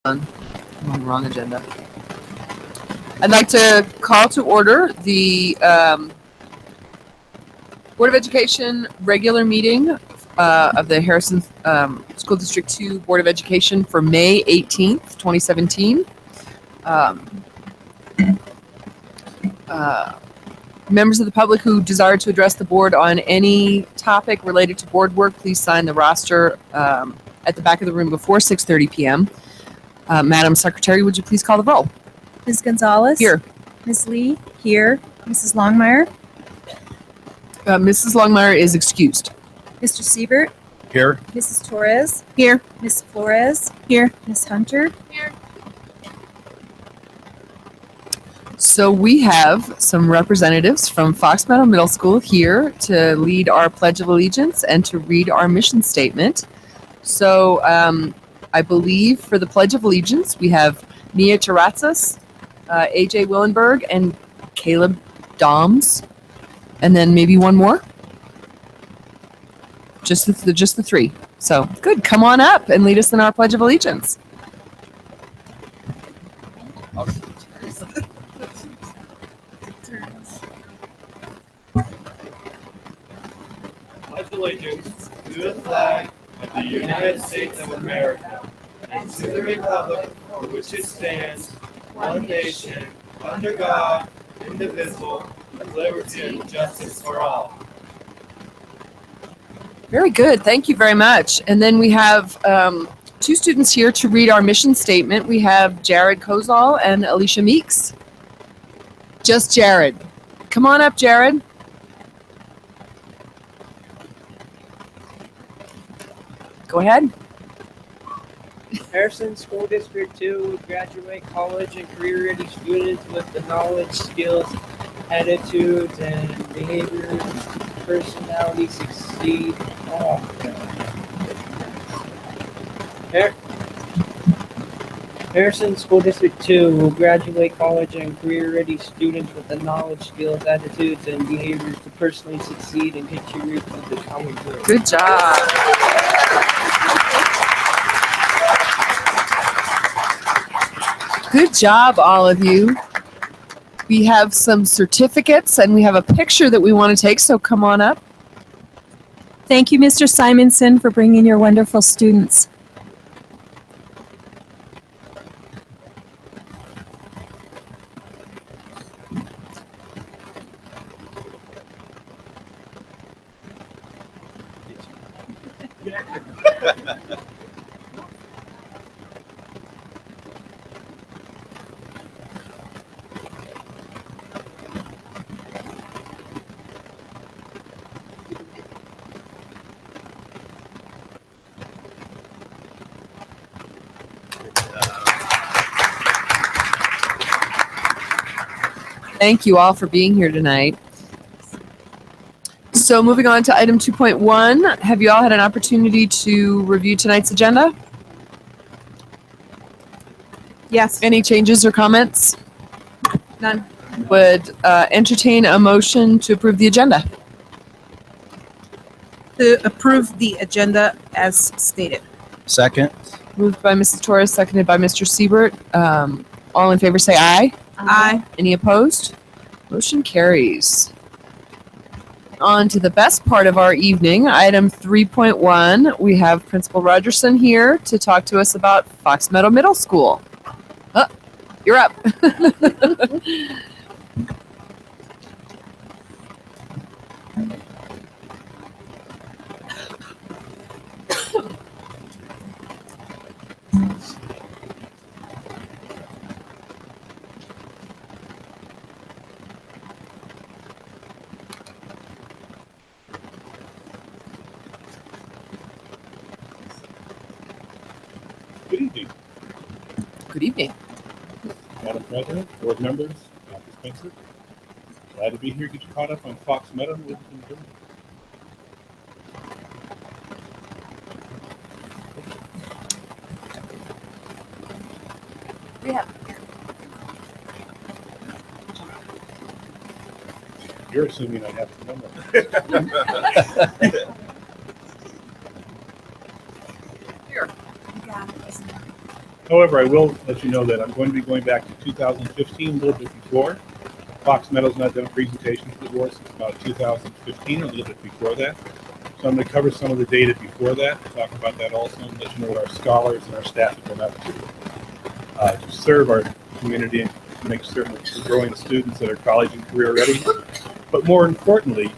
I'm on the wrong agenda. I'd like to call to order the Board of Education regular meeting of the Harrison School District 2 Board of Education for May 18th, 2017. Members of the public who desire to address the board on any topic related to board work, please sign the roster at the back of the room before 6:30 p.m. Madam Secretary, would you please call the roll? Ms. Gonzalez? Here. Ms. Lee? Here. Mrs. Longmire? Mrs. Longmire is excused. Mr. Siebert? Here. Mrs. Torres? Here. Ms. Flores? Here. Ms. Hunter? Here. So we have some representatives from Fox Meadow Middle School here to lead our Pledge of Allegiance and to read our mission statement. So I believe for the Pledge of Allegiance, we have Mia Taratsas, AJ Willenberg, and Caleb Doms, and then maybe one more. Just the three. So good. Come on up and lead us in our Pledge of Allegiance. Pledge allegiance to the flag of the United States of America and to the republic for which it stands, one nation, under God, indivisible, with liberty and justice for all. Very good. Thank you very much. And then we have two students here to read our mission statement. We have Jared Kozal and Alicia Meeks. Just Jared. Come on up, Jared. Go ahead. Harrison School District 2 will graduate college and career-ready students with the knowledge, skills, attitudes, and behaviors, personality succeed. Harrison School District 2 will graduate college and career-ready students with the knowledge, skills, attitudes, and behaviors to personally succeed and contribute to the common good. Good job. Good job, all of you. We have some certificates and we have a picture that we want to take, so come on up. Thank you, Mr. Simonson, for bringing your wonderful students. Thank you all for being here tonight. So moving on to item 2.1, have you all had an opportunity to review tonight's agenda? Yes. Any changes or comments? None. Would entertain a motion to approve the agenda. To approve the agenda as stated. Second. Moved by Mrs. Torres, seconded by Mr. Siebert. All in favor say aye. Aye. Any opposed? Motion carries. On to the best part of our evening, item 3.1. We have Principal Rogerson here to talk to us about Fox Meadow Middle School. You're up. Good evening, Good evening. Madam President, board members, Dr. Spencer. Glad to be here, get you caught up on Fox Meadow. What we've been doing. You're assuming I have the number. Here. However, I will let you know that I'm going to be going back to 2015, a little bit before. Fox Meadow's not done a presentation for the board since about 2015, a little bit before that. So I'm going to cover some of the data before that, talk about that also, and let you know what our scholars and our staff have been up to serve our community and make certain that we're growing the students that are college and career ready. But more importantly,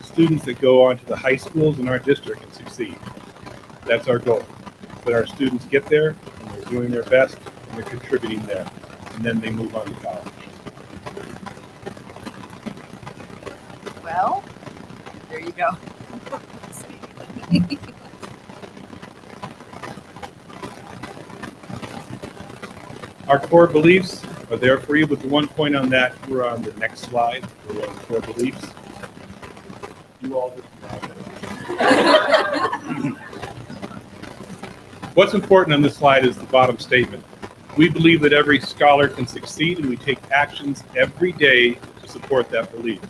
students that go on to the high schools in our district and succeed. That's our goal, that our students get there and they're doing their best and they're contributing there, and then they move on to college. Well, there you go. Our core beliefs are there for you, but the one point on that, we're on the next slide, we're on core beliefs. You all just What's important on this slide is the bottom statement. We believe that every scholar can succeed, and we take actions every day to support that belief.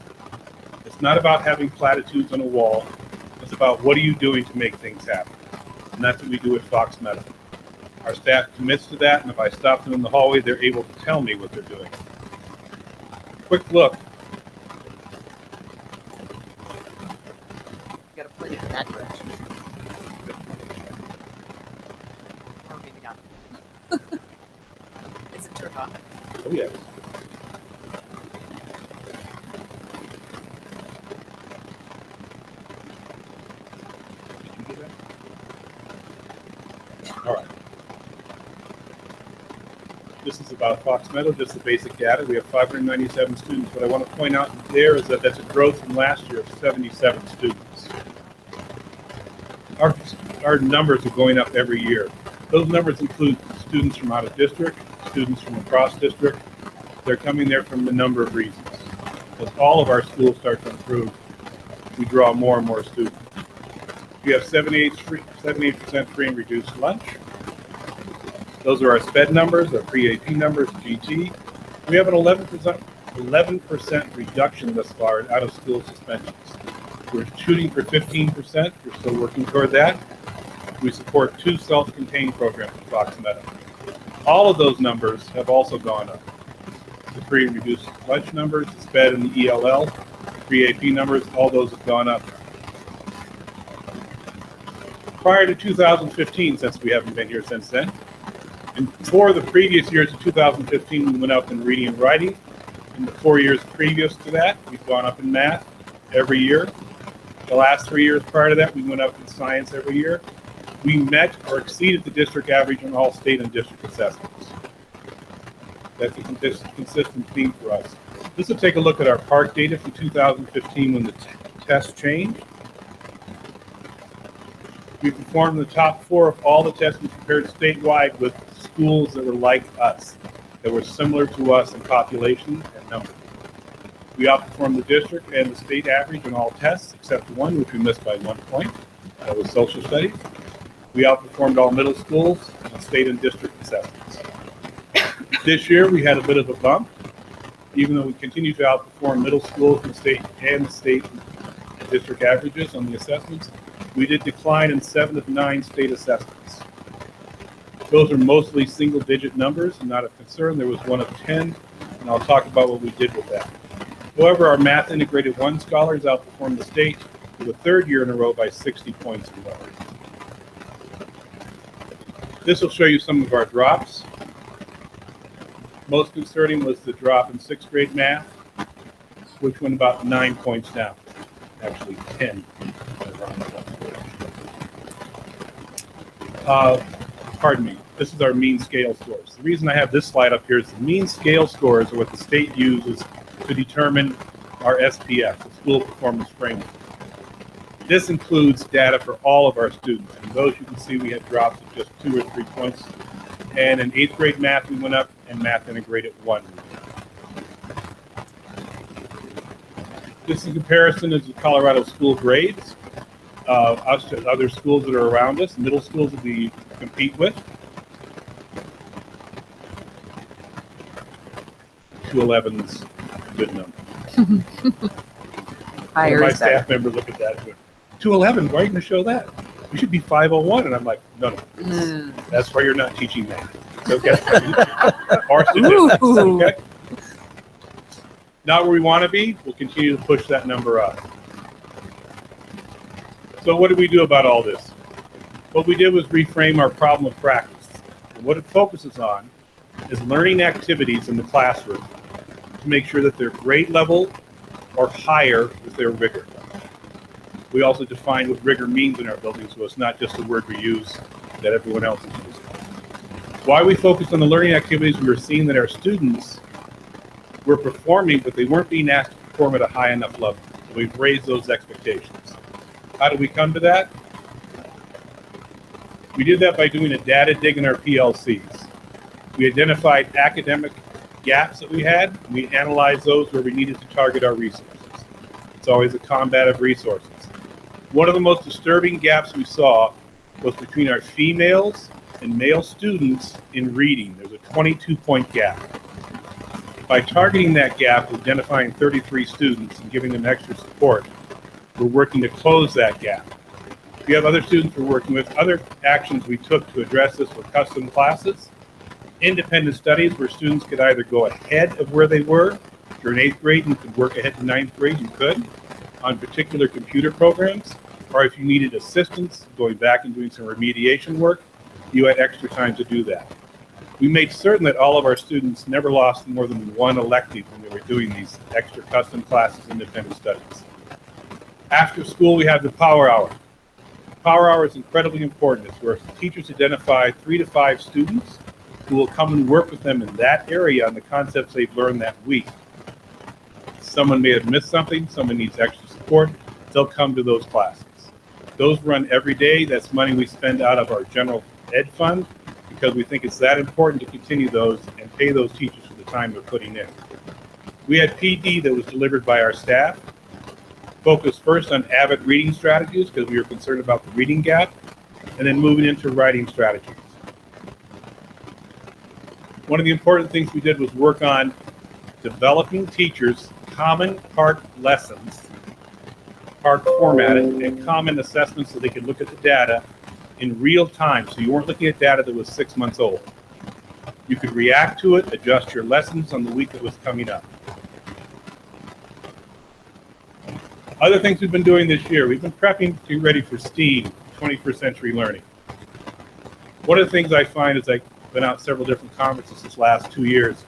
It's not about having platitudes on a wall. It's about what are you doing to make things happen. And that's what we do at Fox Meadow. Our staff commits to that, and if I stop them in the hallway, they're able to tell me what they're doing. Quick look. You gotta point it in that direction. Or maybe not. Is it turned on? Oh, yes. Did you get that? All right. This is about Fox Meadow, just the basic data. We have 597 students. What I want to point out there is that that's a growth from last year of 77 students. Our numbers are going up every year. Those numbers include students from out of district, students from across district. They're coming there from a number of reasons. As all of our schools start to improve, we draw more and more students. We have 78% free and reduced lunch. Those are our SPED numbers, our pre-AP numbers, GT. We have an 11% reduction thus far in out-of-school suspensions. We're shooting for 15%. We're still working toward that. We support 2 self-contained programs at Fox Meadow. All of those numbers have also gone up. The free and reduced lunch numbers, the SPED and the ELL, pre-AP numbers, all those have gone up. Prior to 2015, since we haven't been here since then, and for the previous years of 2015, we went up in reading and writing. In the 4 years previous to that, we've gone up in math every year. The last 3 years prior to that, we went up in science every year. We met or exceeded the district average on all state and district assessments. That's a consistent theme for us. This will take a look at our PARCC data from 2015 when the test changed. We performed the top 4 of all the tests we compared statewide with schools that were like us, that were similar to us in population and number. We outperformed the district and the state average on all tests except one, which we missed by 1 point. That was social studies. We outperformed all middle schools and state and district assessments. This year we had a bit of a bump, even though we continue to outperform middle schools and state and district averages on the assessments. We did decline in 7 of 9 state assessments. Those are mostly single-digit numbers and not of concern. There was 1 of 10, and I'll talk about what we did with that. However, our Math Integrated 1 scholars outperformed the state for the 3rd year in a row by 60 points or more. This will show you some of our drops. Most concerning was the drop in 6th grade math, which went about 9 points down, actually 10. Pardon me, this is our mean scale scores. The reason I have this slide up here is the mean scale scores are what the state uses to determine our SPF, the School Performance Framework. This includes data for all of our students, and those you can see we had drops of just 2 or 3 points. And in 8th grade math we went up, and Math Integrated 1. This in comparison is the Colorado school grades. Us to other schools that are around us, middle schools that we compete with. 211's a good number. Higher My is better. staff members look at that and go, 211, why are you going to show that? we should be 501. And I'm like, no, that's why you're not teaching math. Okay. Or statistics. Ooh. Okay. Not where we want to be. We'll continue to push that number up. So what did we do about all this? What we did was reframe our problem of practice. And what it focuses on is learning activities in the classroom to make sure that they're grade level or higher with their rigor. We also define what rigor means in our building, so it's not just a word we use that everyone else is using. Why we focused on the learning activities, we were seeing that our students were performing, but they weren't being asked to perform at a high enough level. So we've raised those expectations. How did we come to that? We did that by doing a data dig in our PLCs. We identified academic gaps that we had, and we analyzed those where we needed to target our resources. It's always a combat of resources. One of the most disturbing gaps we saw was between our females and male students in reading. There's a 22-point gap. By targeting that gap, identifying 33 students and giving them extra support, we're working to close that gap. We have other students we're working with. Other actions we took to address this were custom classes, independent studies where students could either go ahead of where they were. If you're in 8th grade and you could work ahead to 9th grade, you could on particular computer programs, or if you needed assistance going back and doing some remediation work, you had extra time to do that. We made certain that all of our students never lost more than one elective when they were doing these extra custom classes, independent studies. After school, we have the Power Hour. Power Hour is incredibly important. It's where teachers identify 3 to 5 students who will come and work with them in that area on the concepts they've learned that week. Someone may have missed something, someone needs extra support, they'll come to those classes. Those run every day. That's money we spend out of our general ed fund because we think it's that important to continue those and pay those teachers for the time they're putting in. We had PD that was delivered by our staff, focused first on avid reading strategies because we were concerned about the reading gap, and then moving into writing strategies. One of the important things we did was work on developing teachers common PARCC lessons, PARCC formatted, and common assessments so they could look at the data in real time. So you weren't looking at data that was 6 months old. You could react to it, adjust your lessons on the week that was coming up. Other things we've been doing this year, we've been prepping to get ready for STEAM, 21st Century Learning. One of the things I find is I've been out several different conferences this last 2 years,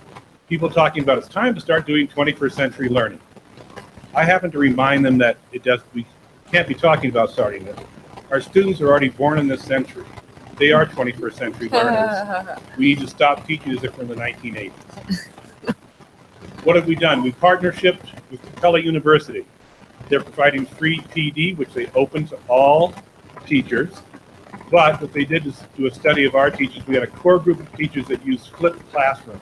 people talking about it's time to start doing 21st century learning. I happen to remind them that we can't be talking about starting it. Our students are already born in this century. They are 21st century learners. We need to stop teaching as if we're in the 1980s. What have we done? We partnershiped with Capella University. They're providing free PD, which they open to all teachers. But what they did is do a study of our teachers. We had a core group of teachers that used flipped classrooms,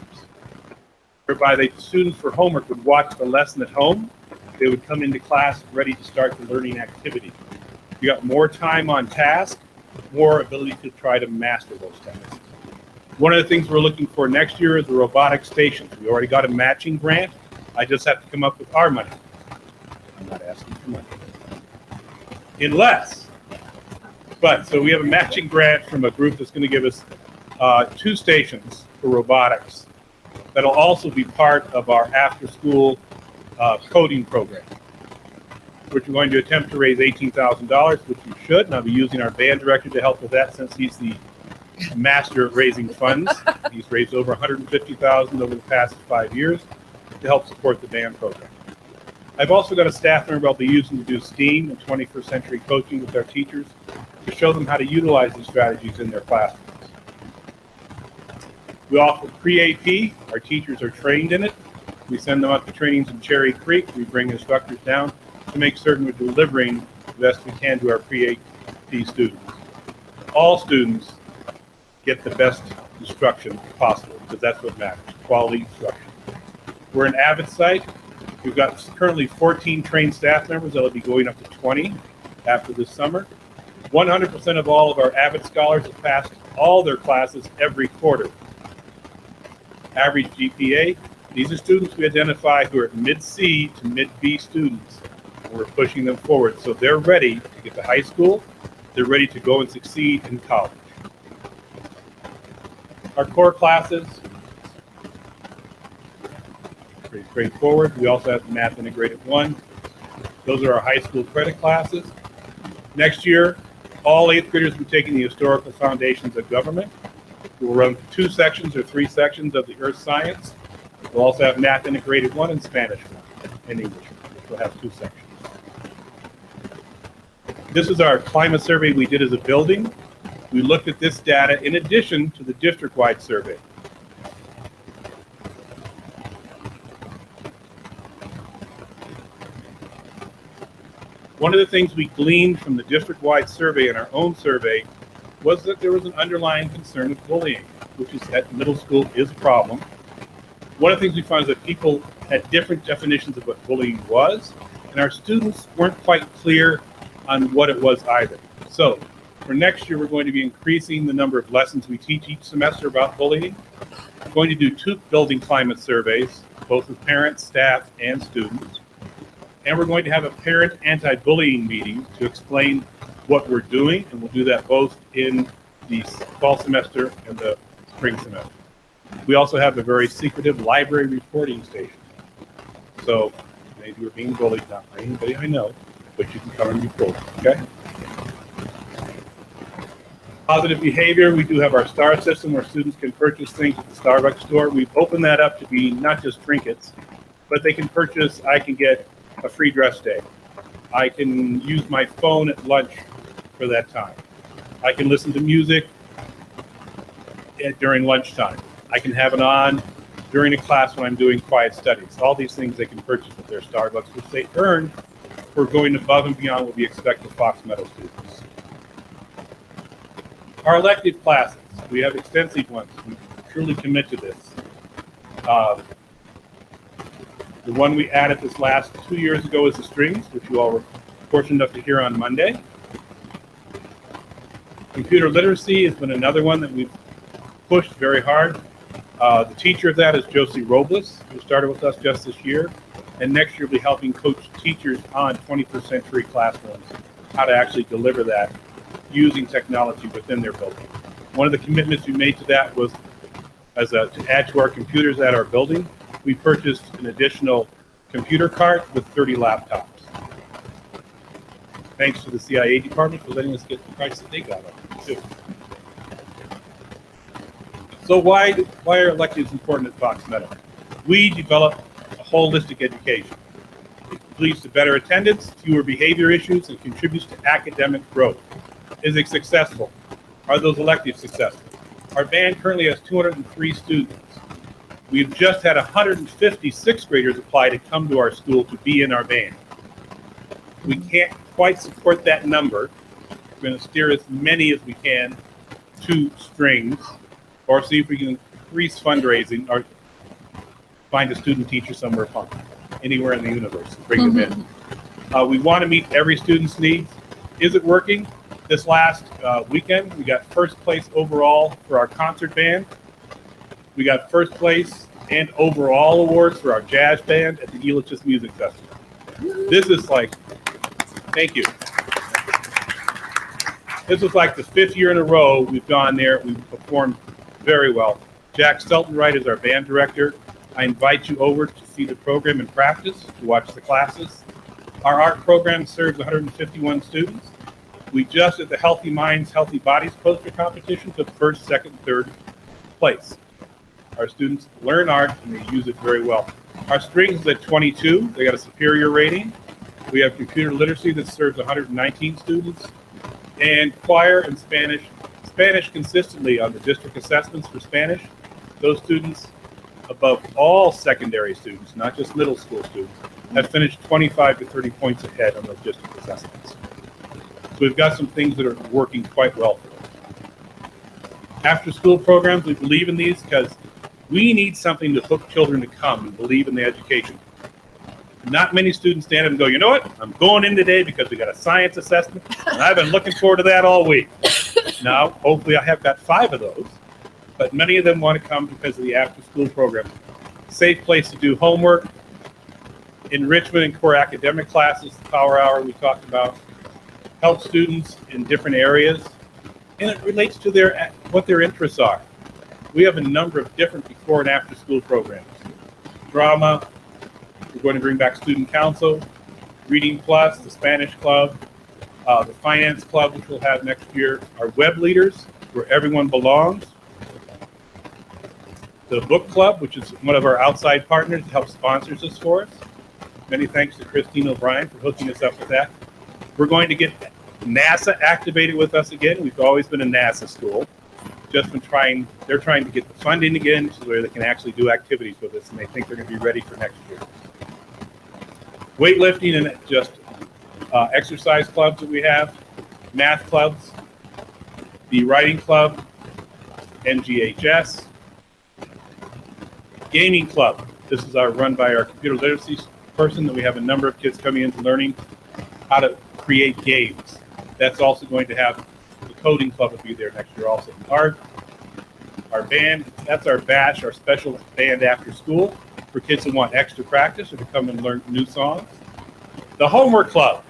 whereby the students for homework would watch the lesson at home. They would come into class ready to start the learning activity. You got more time on task, more ability to try to master those tasks. One of the things we're looking for next year is the robotic stations. We already got a matching grant. I just have to come up with our money. I'm not asking for money. So we have a matching grant from a group that's going to give us 2 stations for robotics. That'll also be part of our after-school coding program, which we're going to attempt to raise $18,000, which we should, and I'll be using our band director to help with that since he's the master at raising funds. He's raised over $150,000 over the past 5 years to help support the band program. I've also got a staff member I'll be using to do STEAM and 21st century coaching with our teachers to show them how to utilize these strategies in their classrooms. We offer pre-AP. Our teachers are trained in it. We send them up to trainings in Cherry Creek. We bring instructors down to make certain we're delivering the best we can to our pre-AP students. All students get the best instruction possible because that's what matters, quality instruction. We're an AVID site. We've got currently 14 trained staff members. That'll be going up to 20 after this summer. 100% of all of our AVID scholars have passed all their classes every quarter. Average GPA, these are students we identify who are mid-C to mid-B students, and we're pushing them forward so they're ready to get to high school, they're ready to go and succeed in college. Our core classes, pretty straightforward. We also have the Math Integrated 1. Those are our high school credit classes. Next year, all 8th graders will be taking the Historical Foundations of Government. We'll run 2 sections or 3 sections of the Earth Science. We'll also have Math Integrated 1 and Spanish 1 and English, which will have 2 sections. This is our climate survey we did as a building. We looked at this data in addition to the district-wide survey. One of the things we gleaned from the district-wide survey and our own survey was that there was an underlying concern of bullying, which is that middle school is a problem. One of the things we found is that people had different definitions of what bullying was, and our students weren't quite clear on what it was either. So for next year, we're going to be increasing the number of lessons we teach each semester about bullying. We're going to do 2 building climate surveys, both with parents, staff, and students. And we're going to have a parent anti-bullying meeting to explain what we're doing, and we'll do that both in the fall semester and the spring semester. We also have a very secretive library reporting station. So maybe you're being bullied, not by anybody I know, but you can come and report, okay? Positive behavior, we do have our STAR system where students can purchase things at the Starbucks store. We've opened that up to be not just trinkets, but they can purchase, I can get a free dress day. I can use my phone at lunch for that time. I can listen to music during lunchtime. I can have it on during a class when I'm doing quiet studies. All these things they can purchase at their Starbucks, which they earn for going above and beyond what we expect of Fox Meadow students. Our elective classes, we have extensive ones. We truly commit to this. The one we added this last 2 years ago is the strings, which you all were fortunate enough to hear on Monday. Computer literacy has been another one that we've pushed very hard. The teacher of that is Josie Robles, who started with us just this year. And next year we'll be helping coach teachers on 21st century classrooms, how to actually deliver that using technology within their building. One of the commitments we made to that was to add to our computers at our building. We purchased an additional computer cart with 30 laptops. Thanks to the CIA department for letting us get the price that they got on it too. So why are electives important at Fox Meadow? We develop a holistic education. It leads to better attendance, fewer behavior issues, and contributes to academic growth. Is it successful? Are those electives successful? Our band currently has 203 students. We've just had 150 sixth graders apply to come to our school to be in our band. We can't quite support that number. We're going to steer as many as we can to strings, or see if we can increase fundraising or find a student teacher somewhere fun, anywhere in the universe, and bring them in. We want to meet every student's needs. Is it working? This last weekend, we got first place overall for our concert band. We got first place and overall awards for our jazz band at the Elitch's Music Festival. This is like, thank you. This is like the 5th year in a row we've gone there. We've performed very well. Jack Steltenwright is our band director. I invite you over to see the program in practice, to watch the classes. Our art program serves 151 students. We just at the Healthy Minds, Healthy Bodies poster competition took first, second, third place. Our students learn art and they use it very well. Our strings is at 22. They got a superior rating. We have computer literacy that serves 119 students. And choir and Spanish consistently on the district assessments for Spanish. Those students above all secondary students, not just middle school students, have finished 25 to 30 points ahead on those district assessments. So we've got some things that are working quite well for us. After school programs, we believe in these because we need something to hook children to come and believe in the education. Not many students stand up and go, you know what, I'm going in today because we got a science assessment, and I've been looking forward to that all week. Now, hopefully I have got 5 of those, but many of them want to come because of the after-school program. Safe place to do homework, enrichment and core academic classes, the power hour we talked about, help students in different areas, and it relates to what their interests are. We have a number of different before and after school programs. Drama, we're going to bring back student council, Reading Plus, the Spanish Club, the Finance Club, which we'll have next year, our web leaders, where everyone belongs, the book club, which is one of our outside partners that helps sponsors this for us. Many thanks to Christine O'Brien for hooking us up with that. We're going to get NASA activated with us again. We've always been a NASA school. They're trying to get the funding again so where they can actually do activities with us, and they think they're going to be ready for next year. Weightlifting and just exercise clubs that we have, math clubs, the writing club, NGHS, gaming club. This is run by our computer literacy person that we have a number of kids coming in learning how to create games. That's also going to have the coding club will be there next year also. Our band, that's our bash, our special band after school for kids who want extra practice or to come and learn new songs. The homework club.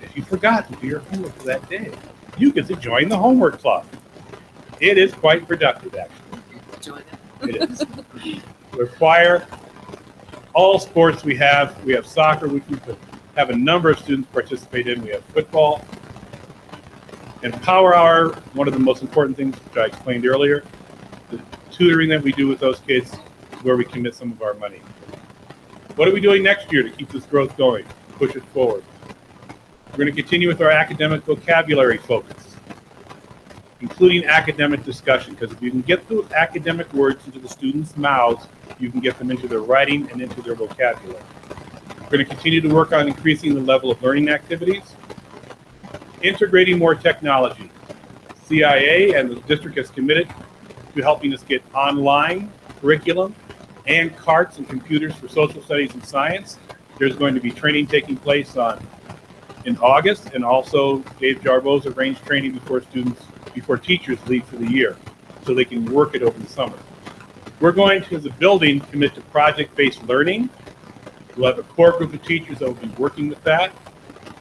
If you forgot to do your homework for that day, you get to join the homework club. It is quite productive, actually. Join it. It is. We're choir. All sports we have soccer, which we have a number of students participate in. We have football. And Power Hour, one of the most important things, which I explained earlier, the tutoring that we do with those kids is where we commit some of our money. What are we doing next year to keep this growth going, push it forward? We're going to continue with our academic vocabulary focus, including academic discussion, because if you can get the academic words into the students' mouths, you can get them into their writing and into their vocabulary. We're going to continue to work on increasing the level of learning activities, integrating more technology. CIA and the district has committed to helping us get online curriculum and carts and computers for social studies and science. There's going to be training taking place in August, and also Dave Jarbo's arranged training before teachers leave for the year, so they can work it over the summer. We're going to, as a building, commit to project-based learning. We'll have a core group of teachers that will be working with that,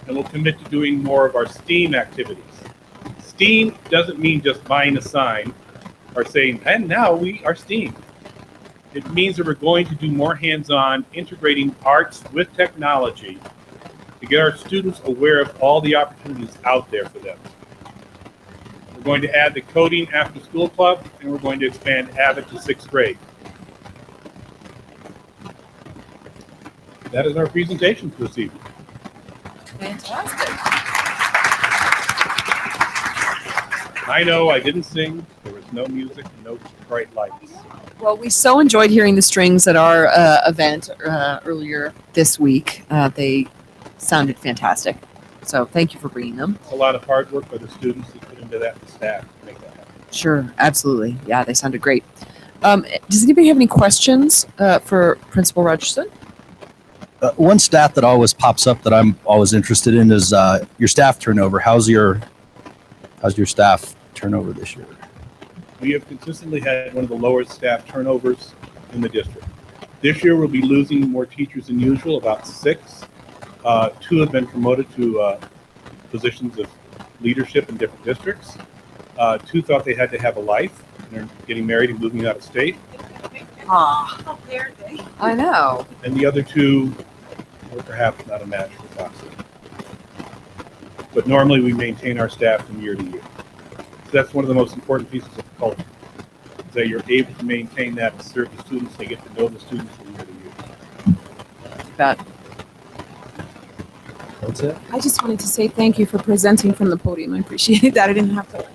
and we'll commit to doing more of our STEAM activities. STEAM doesn't mean just buying a sign or saying, and now we are STEAM. It means that we're going to do more hands-on, integrating arts with technology to get our students aware of all the opportunities out there for them. We're going to add the coding after school club, and we're going to expand Avid to 6th grade. That is our presentation for this evening. Fantastic. I know I didn't sing, there was no music, no bright lights. Well, we so enjoyed hearing the strings at our event earlier this week. They sounded fantastic. So thank you for bringing them. It's a lot of hard work by the students that put into that, the staff to make that happen. Sure, absolutely. Yeah, they sounded great. Does anybody have any questions for Principal Rogerson? One stat that always pops up that I'm always interested in is your staff turnover. How's your staff turnover this year? We have consistently had one of the lowest staff turnovers in the district. This year we'll be losing more teachers than usual, about 6. 2 have been promoted to positions of leadership in different districts. 2 thought they had to have a life, and they're getting married and moving out of state. Ah, I know. And the other 2 were perhaps not a match for Foxley. But normally we maintain our staff from year to year. So that's one of the most important pieces of culture, is that you're able to maintain that to serve the students. They get to know the students from year to year. That That's it. I just wanted to say thank you for presenting from the podium. I appreciate that. I didn't have to.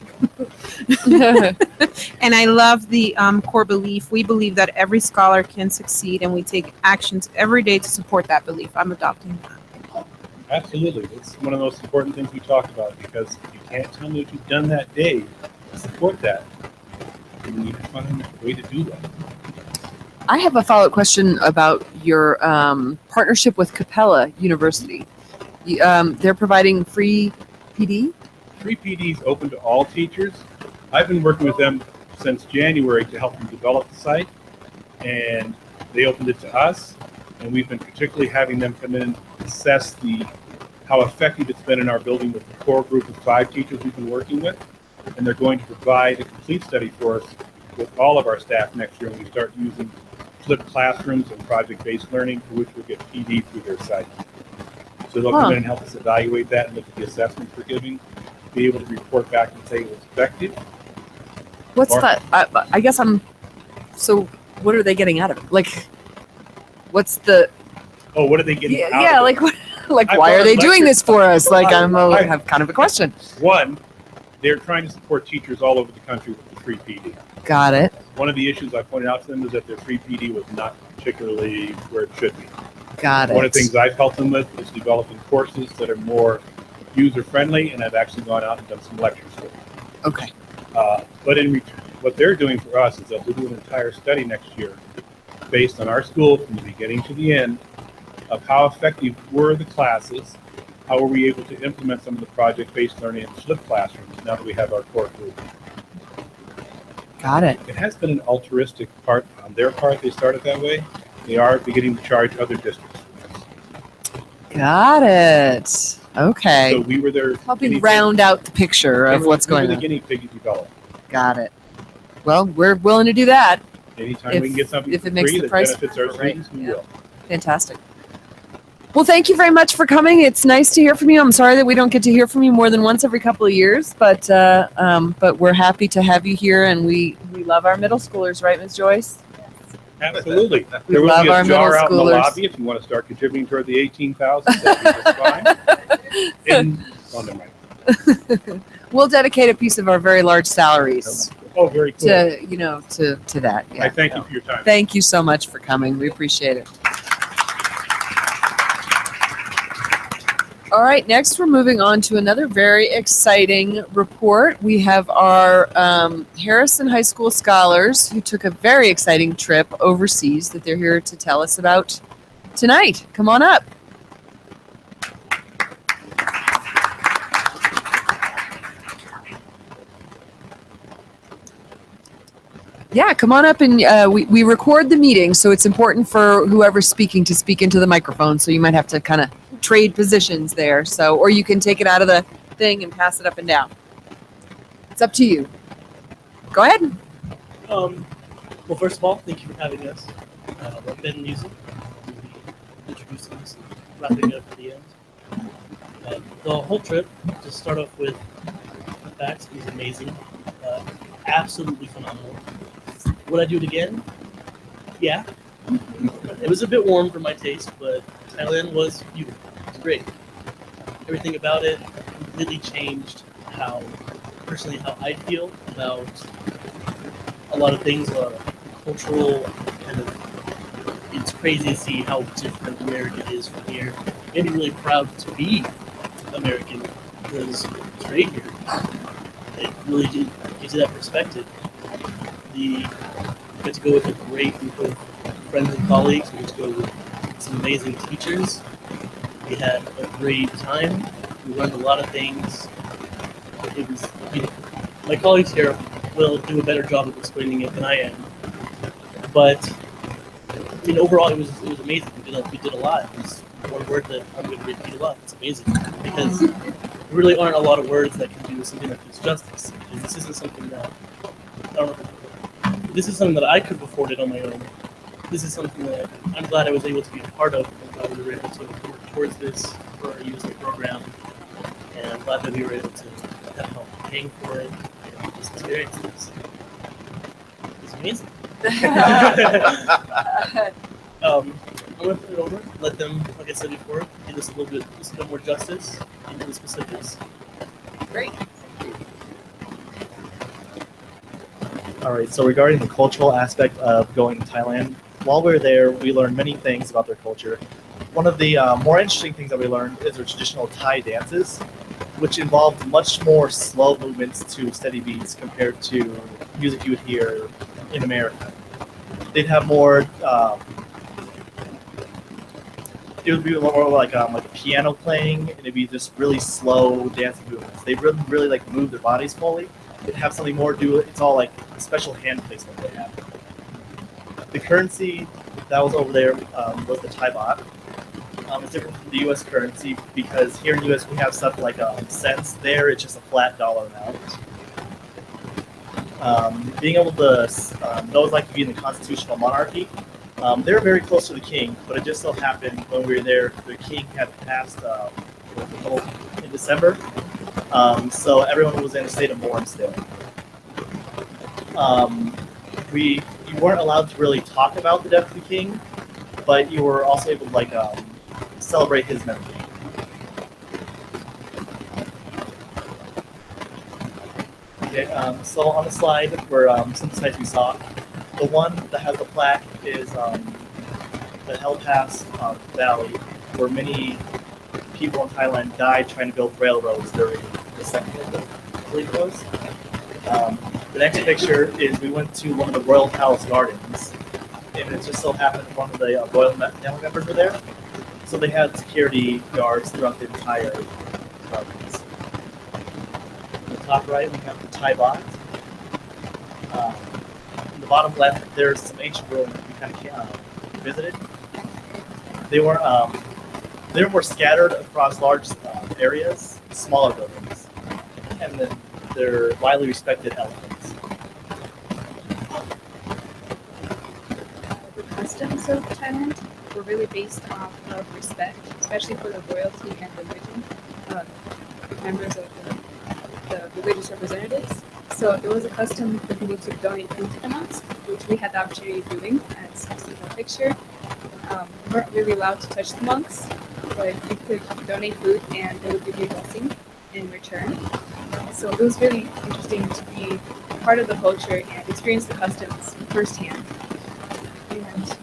And I love the core belief. We believe that every scholar can succeed, and we take actions every day to support that belief. I'm adopting that. Absolutely. It's one of the most important things we talk about, because you can't tell me what you've done that day to support that. You need to find a way to do that. I have a follow-up question about your partnership with Capella University. They're providing free PD? Free PD is open to all teachers. I've been working with them since January to help them develop the site, and they opened it to us, and we've been particularly having them come in and assess the how effective it's been in our building with the core group of 5 teachers we've been working with. And they're going to provide a complete study for us with all of our staff next year when we start using flipped classrooms and project-based learning, for which we'll get PD through their site. So they'll come in and help us evaluate that and look at the assessments we're giving, be able to report back and say it was effective. What's Or- that? I guess so what are they getting out of it? Like, what's the, Oh, what are they getting out yeah, of it? like, what, like, I've why are gone they to doing lectures. this for us? Like, I have kind of a question. One, they're trying to support teachers all over the country with the free PD. Got it. One of the issues I pointed out to them is that their free PD was not particularly where it should be. Got it. One of the things I've helped them with is developing courses that are more user-friendly, and I've actually gone out and done some lectures for them. Okay. But in return, what they're doing for us is that we'll do an entire study next year based on our school from the beginning to the end of how effective were the classes, how were we able to implement some of the project-based learning in flipped classrooms now that we have our core group. Got it. It has been an altruistic part on their part. They started that way. They are beginning to charge other districts for this. Got it. Okay. So we were their Helping guinea pig. round out the picture We of were- what's we were going the on. guinea pig you develop. Got it. Well, we're willing to do that. Anytime we can get something if for it makes free the that price benefits our right. students, we Yeah. will. Fantastic. Well, thank you very much for coming. It's nice to hear from you. I'm sorry that we don't get to hear from you more than once every couple of years, but we're happy to have you here, and we love our middle schoolers, right, Ms. Joyce? Absolutely. We There will love be our a jar middle out in the schoolers. lobby if you want to start contributing toward the 18,000. That'd be just fine. And, oh, never mind. We'll dedicate a piece of our very large salaries Oh, very cool. to that. Yeah. I thank you for your time. Thank you so much for coming. We appreciate it. All right, next we're moving on to another very exciting report. We have our Harrison High School scholars who took a very exciting trip overseas that they're here to tell us about tonight. Come on up. Yeah, come on up, and we record the meeting, so it's important for whoever's speaking to speak into the microphone. So you might have to kind of trade positions there. So, or you can take it out of the thing and pass it up and down. It's up to you. Go ahead. Well, first of all, thank you for having us. I've been music. We'll be introducing us and wrapping up at the end. The whole trip, to start off with the facts, was amazing. Absolutely phenomenal. Would I do it again? Yeah. It was a bit warm for my taste, but Thailand was beautiful. It was great. Everything about it completely changed how I feel about a lot of things, cultural kind of. It's crazy to see how different America is from here. Made me really proud to be American because it's great here. It really gives you that perspective. We got to go with a great group of friends and colleagues. We got to go with some amazing teachers. We had a great time. We learned a lot of things. It was beautiful. My colleagues here will do a better job of explaining it than I am. But overall, it was amazing. We did a lot. It's one word that I'm going to repeat a lot. It's amazing because there really aren't a lot of words that can do something like this justice. And this isn't something that this is something that I could have afforded on my own. This is something that I'm glad I was able to be a part of. I'm glad we were able to work towards this for our USA program. And I'm glad that we were able to have help paying for it and just experience this. It's amazing. I'm going to put it over, let them, like I said before, do this a little bit more justice into the specifics. Great. All right, so regarding the cultural aspect of going to Thailand, while we were there, we learned many things about their culture. One of the more interesting things that we learned is their traditional Thai dances, which involved much more slow movements to steady beats compared to music you would hear in America. They'd have more, it would be more like a piano playing, and it'd be just really slow dancing movements. They really like move their bodies fully. They'd have something more to do. It's all like a special hand placement they have. The currency that was over there was the Thai baht. It's different from the U.S. currency because here in the U.S. we have stuff like cents. There, it's just a flat dollar amount. Being able to know what it's like to be in the constitutional monarchy, they were very close to the king, but it just so happened when we were there, the king had passed in December, so everyone was in a state of mourning still. You weren't allowed to really talk about the death of the king, but you were also able to celebrate his memory. Okay, so on the slide where some sites we saw, the one that has the plaque is the Hell Pass Valley, where many people in Thailand died trying to build railroads during the Second World War, I believe it was. The next picture is we went to one of the Royal Palace Gardens, and it just so happened one of the royal family members were there, so they had security guards throughout the entire gardens. On the top right, we have the Thai Bot. In the bottom left, there's some ancient ruins that we kind of visited. They were more scattered across large areas, smaller buildings, and then they're widely respected elephants. The customs of Thailand were really based off of respect, especially for the royalty and religion, members of the religious representatives. So it was a custom for people to donate food to the monks, which we had the opportunity of doing, as you see in the picture. We weren't really allowed to touch the monks, but you could donate food and they would give you a blessing in return. So it was really interesting to be part of the culture and experience the customs firsthand. And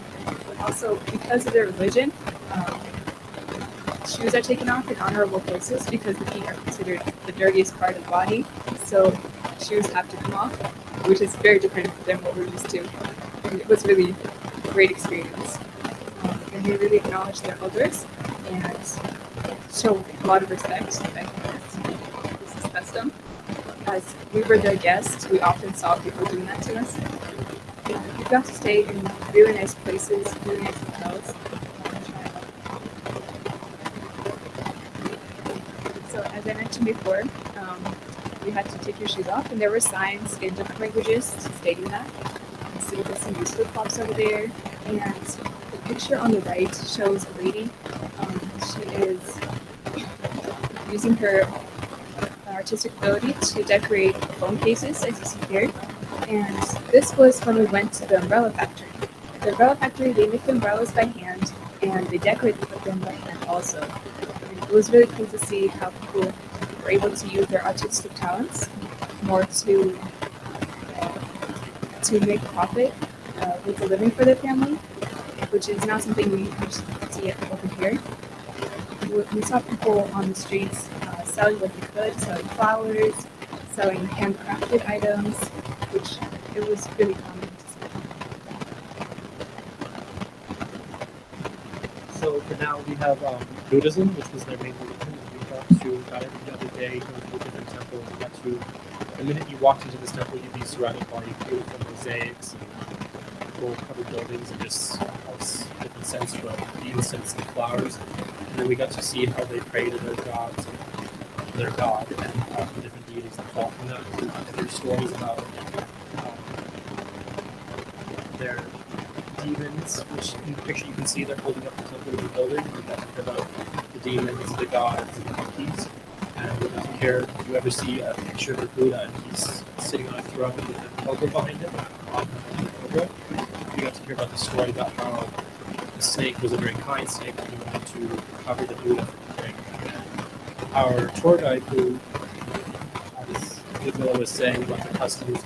also, because of their religion, shoes are taken off in honorable places because the feet are considered the dirtiest part of the body. So shoes have to come off, which is very different than what we're used to. And it was really a great experience. And they really acknowledge their elders and show a lot of respect. This is custom. As we were their guests, we often saw people doing that to us. And we got to stay in really nice places, really nice hotels. So as I mentioned before, you had to take your shoes off, and there were signs in different languages stating that. So there's some news flip-flops over there, and the picture on the right shows a lady. She is using her artistic ability to decorate phone cases, as you see here. And this was when we went to the umbrella factory. The umbrella factory, they make the umbrellas by hand, and they decorate them by hand also. And it was really cool to see how people were able to use their artistic talents more to make profit with a living for their family, which is not something we see over here. We saw people on the streets selling what they could, selling flowers, selling handcrafted items, which it was really common to see. So for now, we have Buddhism, which was their main religion. We got to the other day, go to a different temple. We got to, the minute you walked into this temple, you'd be surrounded by beautiful mosaics and gold-covered buildings and just all different scents from the incense and flowers. And then we got to see how they pray to their gods, their god, and the different deities that fall from that. There's stories about their demons, which in the picture you can see they're holding up the temple of the building. We got to hear about the demons, the gods, and the monkeys. And we got to hear, if you ever see a picture of the Buddha and he's sitting on a throne with a cobra behind him, cobra, we got to hear about the story about how the snake was a very kind snake and he wanted to recover the Buddha from the ring. Our tour guide, who, as Ludmilla was saying about the customs,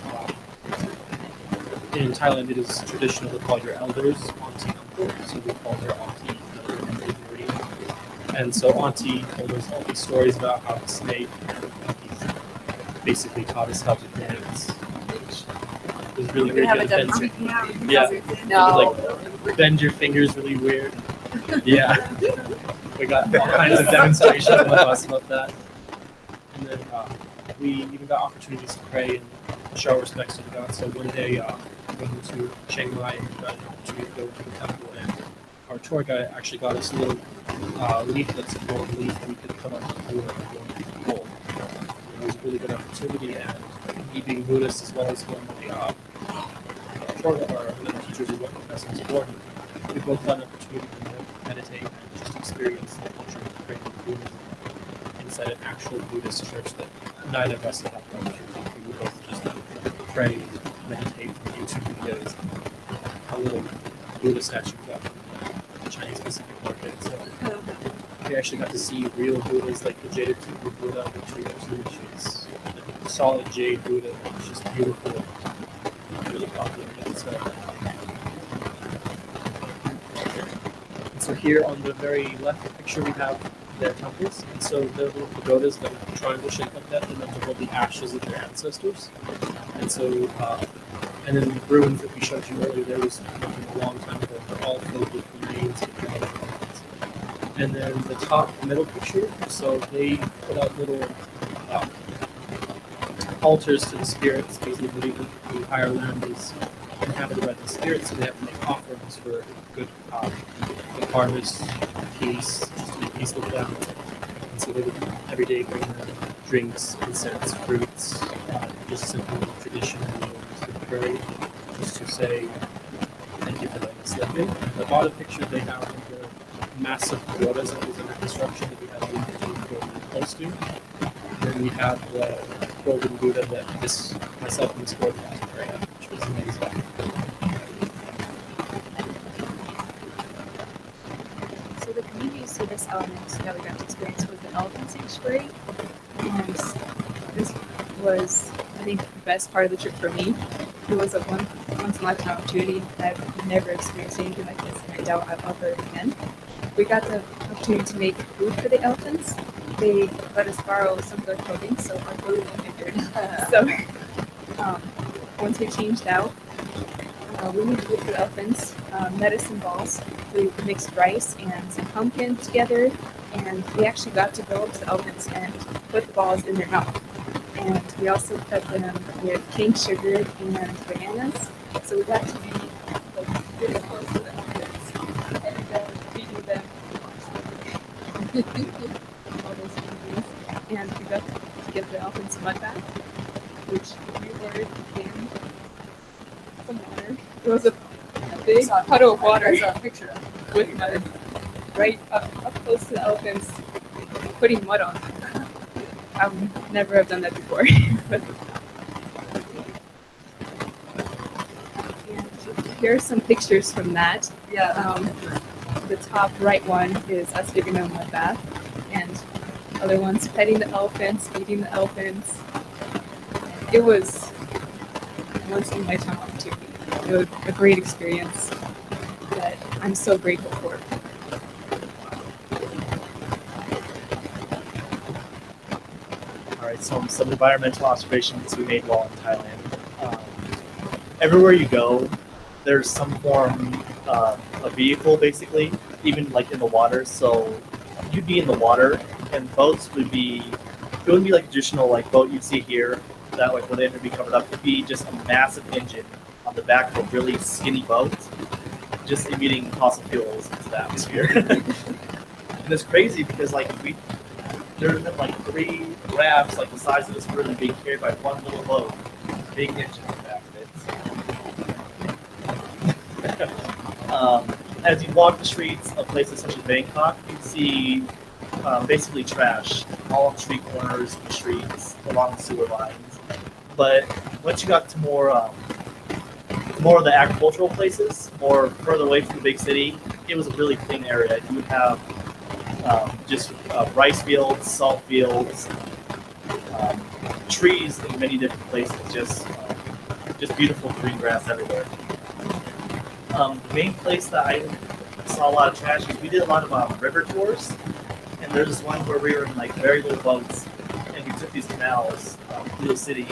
in Thailand it is traditional to call your elders auntie, uncle, so we call her auntie, Auntie Marie. And so auntie told us all these stories about how the snake and the monkeys basically taught us how to dance, which was really weird. Yeah. No. Like bend your fingers really weird. Yeah. We got all kinds of demonstrations on the bus about that. And then we even got opportunities to pray and show our respects to the gods. So one day we went to Chiang Mai and got an opportunity to go to the temple, and our tour guide actually got us a little leaf that's a gold leaf we could put on the floor and gold. It was a really good opportunity, and me being Buddhist as well as one of the teachers who went with us in sport, we both got an opportunity to meditate and just experience the culture of creating Buddhism inside an actual Buddhist church that neither of us had had the opportunity. We both just pray, meditate from YouTube videos, a little Buddha statue got the Chinese Pacific market. So we actually got to see real Buddhas like the Jade Buddha, which is a solid jade Buddha, which is beautiful, really popular. So here on the very left picture we have their temples, and so they're little pagodas that are triangle shaped like that, and then to hold the ashes of their ancestors. And so, and then the ruins that we showed you earlier, there was nothing a long time ago. They're all filled with remains of their temples. And then the top middle picture, so they put out little altars to the spirits, because they believe that the higher land is inhabited by the spirits, so they have to make offerings for good harvest, peace, just to be peaceful with them. And so they would every day bring them drinks, incense, fruits, just simple tradition and pray, just to say thank you for letting us live in. The bottom picture they have the massive pagodas that was under construction that we had been close to. And then we have the golden Buddha that myself and this board got to pray at, which was amazing. So the community service element that we got to experience was the elephant sanctuary, and this was, I think, the best part of the trip for me. It was a once in a lifetime opportunity. I've never experienced anything like this, and I doubt I'll ever again. We got the opportunity to make food for the elephants. They let us borrow some of their clothing, so our clothing was injured. So once we changed out, we made food for the elephants, medicine balls. We mixed rice and some pumpkin together, and we actually got to go up to the elephants and put the balls in their mouth. And we also fed them with cane sugar and bananas, so we got to be like really close to the elephants and feeding them all those things. And we got to give the elephants a mud bath, which we ordered in some water. It was a big puddle of water with mud right up close to the elephants, putting mud on them. I would never have done that before. And here are some pictures from that. The top right one is us giving them a mud bath, and other ones petting the elephants, feeding the elephants. It was once in a lifetime opportunity. It was a great experience that I'm so grateful for. All right, so some environmental observations we made while in Thailand. Everywhere you go, there's some form of vehicle, basically, even like in the water. So you'd be in the water, and boats would be, it wouldn't be like a traditional like boat you'd see here, that like when they would be covered up. It'd be just a massive engine on the back of a really skinny boat, just emitting fossil fuels into the atmosphere. And it's crazy because like there's been like 3 rafts like the size of this room being carried by one little boat, big engine on the back of it. As you walk the streets of places such as Bangkok, you see basically trash all on street corners, the streets, along the sewer lines. But once you got to more of the agricultural places, more further away from the big city, it was a really clean area. You would have just rice fields, salt fields, trees in many different places, just beautiful green grass everywhere. The main place that I saw a lot of trash is we did a lot of river tours, and there's this one where we were in like very little boats, and we took these canals through the city,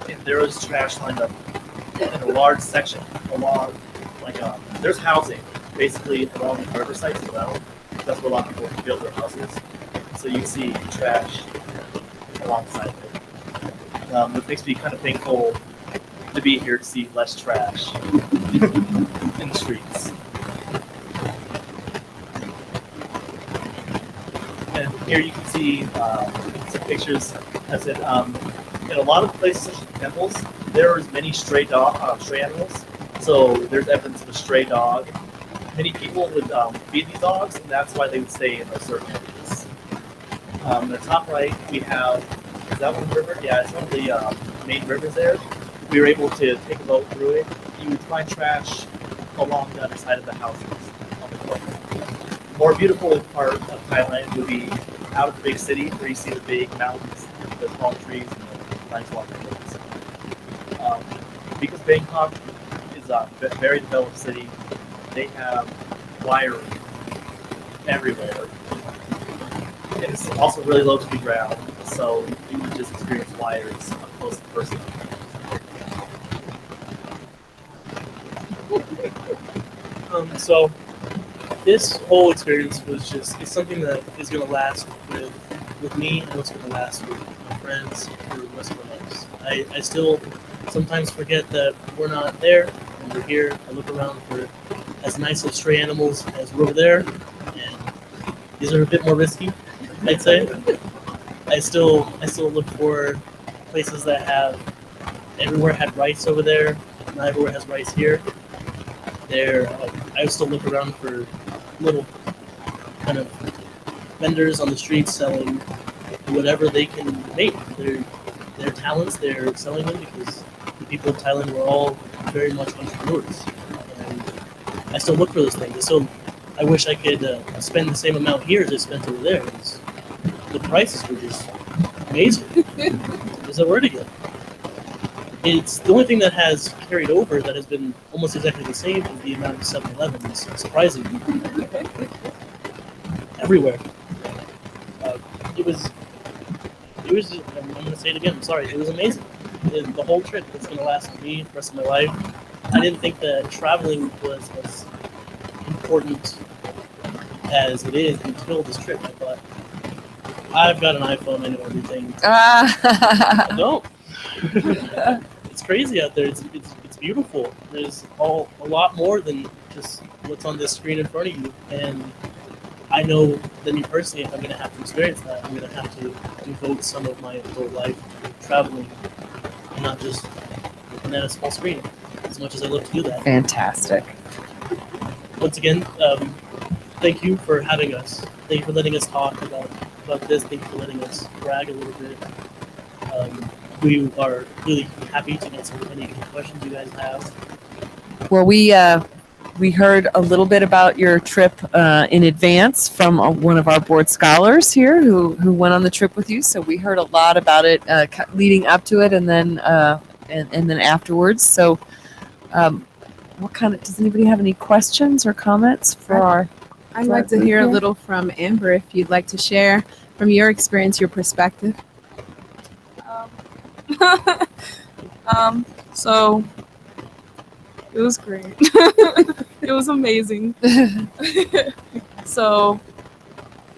and there was trash lined up in a large section along, like there's housing basically along the river sites as well. That's where a lot of people build their houses. So you see trash alongside of it. It makes me kind of thankful to be here to see less trash in the streets. Here you can see some pictures. As in a lot of places, such as temples, there are many stray animals. So there's evidence of a stray dog. Many people would feed these dogs, and that's why they would stay in those certain areas. In the top right, we have, is that one river? Yeah, it's one of the main rivers there. We were able to take a boat through it. You would find trash along the other side of the houses on the coast. More beautiful part of Thailand would be out of the big city, where you see the big mountains, the palm trees, and the nice walking roads. Because Bangkok is a very developed city, they have wiring everywhere. And it's also really low to the ground, so you can just experience wires up close and personal. So this whole experience was it's something that is going to last with me, and it's going to last with my friends for the rest of our lives. I still sometimes forget that we're not there, and we're here. I look around for as nice of stray animals as we're over there, and these are a bit more risky, I'd say. I still look for places that have, everywhere had rice over there, not everywhere has rice here. I still look around for little kind of vendors on the streets selling whatever they can make. Their talents, they're selling them because the people of Thailand were all very much entrepreneurs. And I still look for those things. I wish I could spend the same amount here as I spent over there. The prices were just amazing. There's a word again. It's the only thing that has carried over that has been almost exactly the same is the amount of 7-Elevens, surprisingly. Everywhere. It was, I'm going to say it again, I'm sorry, it was amazing. The whole trip is going to last with me the rest of my life. I didn't think that traveling was as important as it is until this trip. I thought, I've got an iPhone, I know everything. I don't. It's crazy out there. It's beautiful. There's a lot more than just what's on this screen in front of you. And I know that me personally, if I'm going to have to experience that, I'm going to have to devote some of my adult life to traveling and not just looking at a small screen, as much as I love to do that. Fantastic. Once again, thank you for having us. Thank you for letting us talk about this. Thank you for letting us brag a little bit. We are really happy to answer any questions you guys have. Well, we heard a little bit about your trip in advance from one of our board scholars here who went on the trip with you. So we heard a lot about it leading up to it, and then afterwards. So, does anybody have any questions or comments for our? I'd like to hear a little from Amber, if you'd like to share from your experience, your perspective. So it was great. It was amazing. So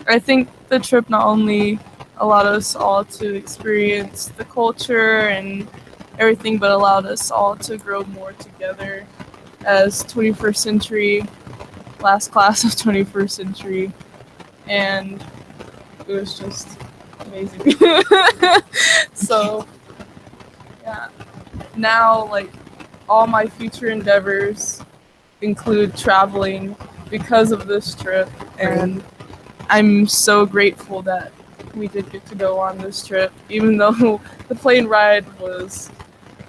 I think the trip not only allowed us all to experience the culture and everything, but allowed us all to grow more together as 21st century, last class of 21st century. And it was just amazing. So yeah, now like all my future endeavors include traveling because of this trip, and I'm so grateful that we did get to go on this trip, even though the plane ride was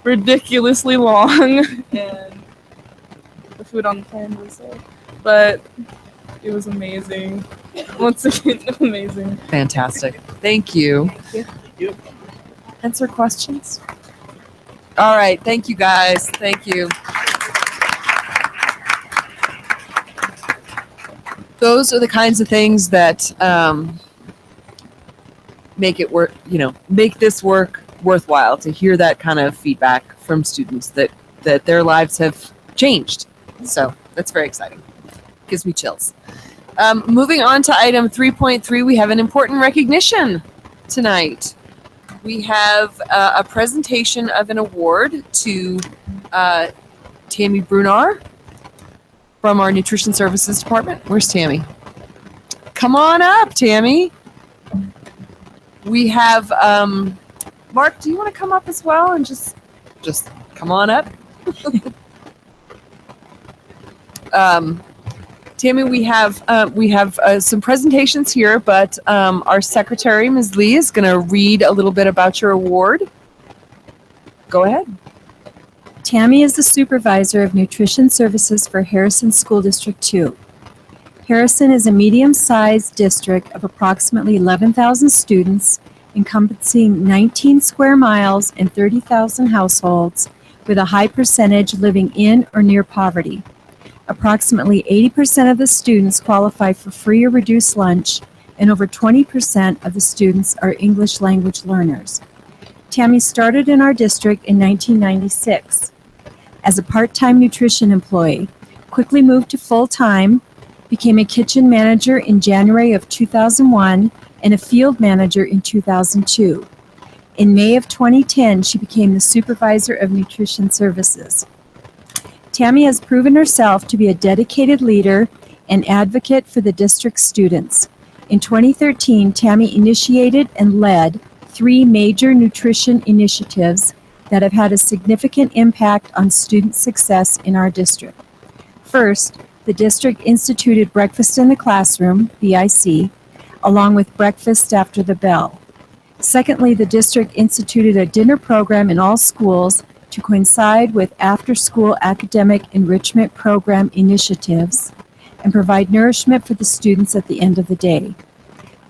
ridiculously long and the food on the plane was but it was amazing. Once again, amazing. Fantastic. Thank you. Thank you. Answer questions? All right. Thank you, guys. Thank you. Those are the kinds of things that make it work, make this work worthwhile, to hear that kind of feedback from students that their lives have changed. So that's very exciting. Gives me chills. Moving on to item 3.3, we have an important recognition tonight. We have a presentation of an award to Tammy Brunar from our Nutrition Services Department. Where's Tammy? Come on up, Tammy. we have Mark. Do you want to come up as well and just come on up? Tammy, we have some presentations here, but our secretary, Ms. Lee, is going to read a little bit about your award. Go ahead. Tammy is the supervisor of nutrition services for Harrison School District 2. Harrison is a medium-sized district of approximately 11,000 students, encompassing 19 square miles and 30,000 households, with a high percentage living in or near poverty. Approximately 80% of the students qualify for free or reduced lunch, and over 20% of the students are English language learners. Tammy started in our district in 1996 as a part-time nutrition employee, quickly moved to full-time, became a kitchen manager in January of 2001, and a field manager in 2002. In May of 2010, she became the supervisor of nutrition services. Tammy has proven herself to be a dedicated leader and advocate for the district's students. In 2013, Tammy initiated and led 3 major nutrition initiatives that have had a significant impact on student success in our district. First, the district instituted Breakfast in the Classroom, BIC, along with Breakfast After the Bell. Secondly, the district instituted a dinner program in all schools to coincide with after-school academic enrichment program initiatives and provide nourishment for the students at the end of the day.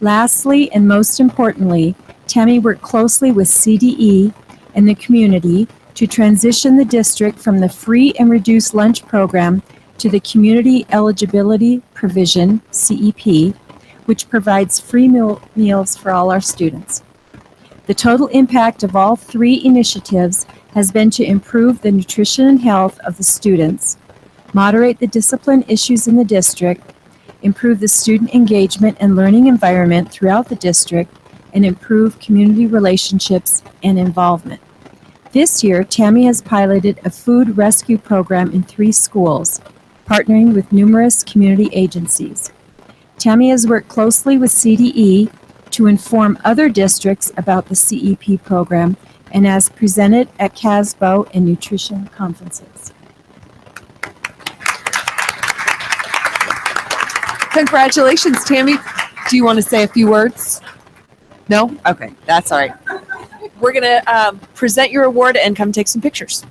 Lastly, and most importantly, Tammy worked closely with CDE and the community to transition the district from the free and reduced lunch program to the Community Eligibility Provision, CEP, which provides free meals for all our students. The total impact of all 3 initiatives has been to improve the nutrition and health of the students, moderate the discipline issues in the district, improve the student engagement and learning environment throughout the district, and improve community relationships and involvement. This year, Tammy has piloted a food rescue program in 3 schools, partnering with numerous community agencies. Tammy has worked closely with CDE to inform other districts about the CEP program and has presented at CASBO and nutrition conferences. Congratulations, Tammy. Do you want to say a few words? No? Okay, that's all right. We're going to present your award and come take some pictures.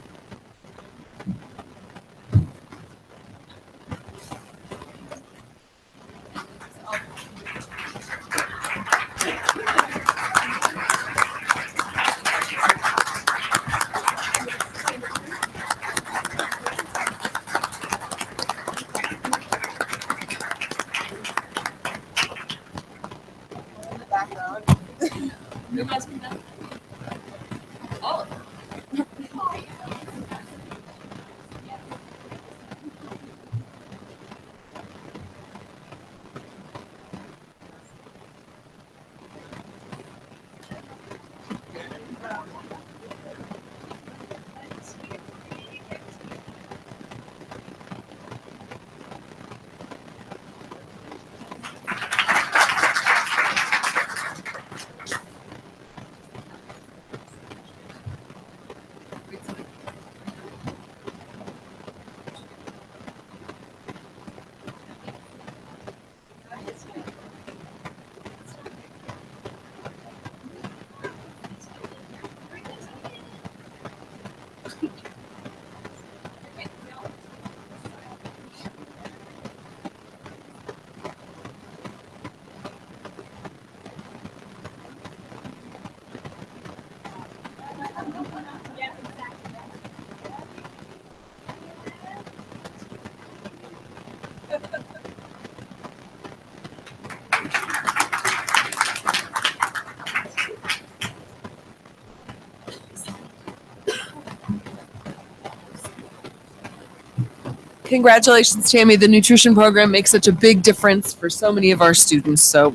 Congratulations, Tammy. The nutrition program makes such a big difference for so many of our students. So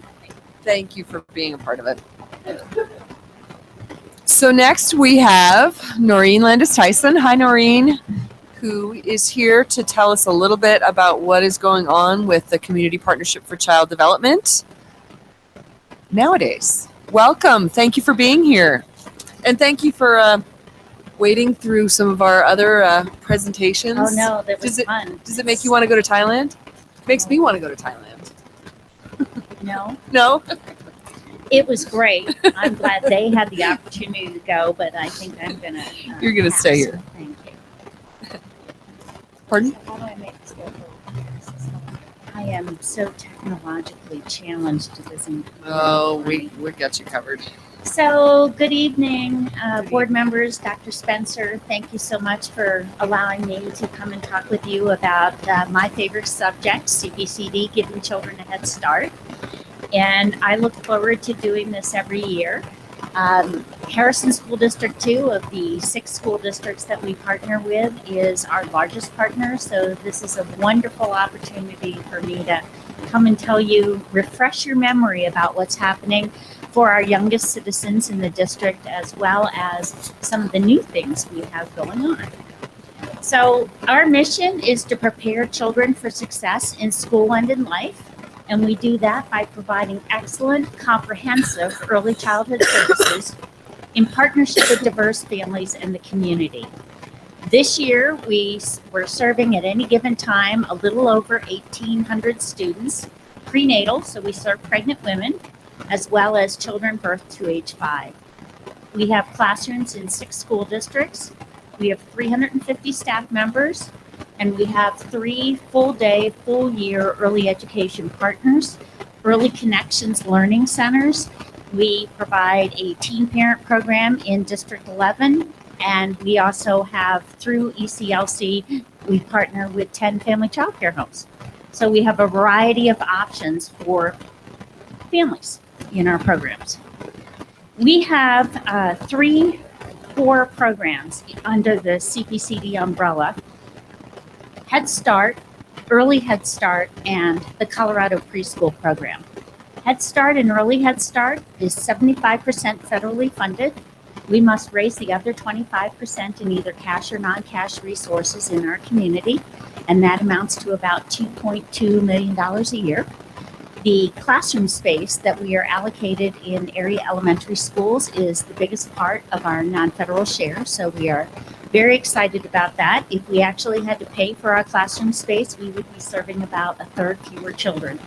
thank you for being a part of it. So next we have Noreen Landis-Tyson. Hi, Noreen, who is here to tell us a little bit about what is going on with the Community Partnership for Child Development nowadays. Welcome. Thank you for being here. And thank you for wading through some of our other presentations. Oh no, that was Does it- fun. Does it make you want to go to Thailand? Makes me want to go to Thailand. No, No? it was great. I'm glad they had the opportunity to go, but I think I'm gonna. You're gonna pass. stay here. Thank you. Pardon? How do I make this go? I am so technologically challenged. It doesn't. Oh, we got you covered. So, good evening, board members, Dr. Spencer. Thank you so much for allowing me to come and talk with you about my favorite subject, CPCD, Giving Children a Head Start. And I look forward to doing this every year. Harrison School District 2 of the 6 school districts that we partner with is our largest partner. So this is a wonderful opportunity for me to come and tell you, refresh your memory about what's happening for our youngest citizens in the district, as well as some of the new things we have going on. So our mission is to prepare children for success in school and in life. And we do that by providing excellent, comprehensive early childhood services in partnership with diverse families and the community. This year, we're serving at any given time a little over 1,800 students, prenatal, so we serve pregnant women, as well as children birth to age 5. We have classrooms in 6 school districts. We have 350 staff members, and we have 3 full-day, full-year early education partners, Early Connections Learning Centers. We provide a teen parent program in District 11, and we also have, through ECLC, we partner with 10 family child care homes. So we have a variety of options for families in our programs. We have 3 core programs under the CPCD umbrella: Head Start, Early Head Start, and the Colorado Preschool Program. Head Start and Early Head Start is 75% federally funded. We must raise the other 25% in either cash or non-cash resources in our community, and that amounts to about $2.2 million a year. The classroom space that we are allocated in area elementary schools is the biggest part of our non-federal share, so we are very excited about that. If we actually had to pay for our classroom space, we would be serving about 1/3 fewer children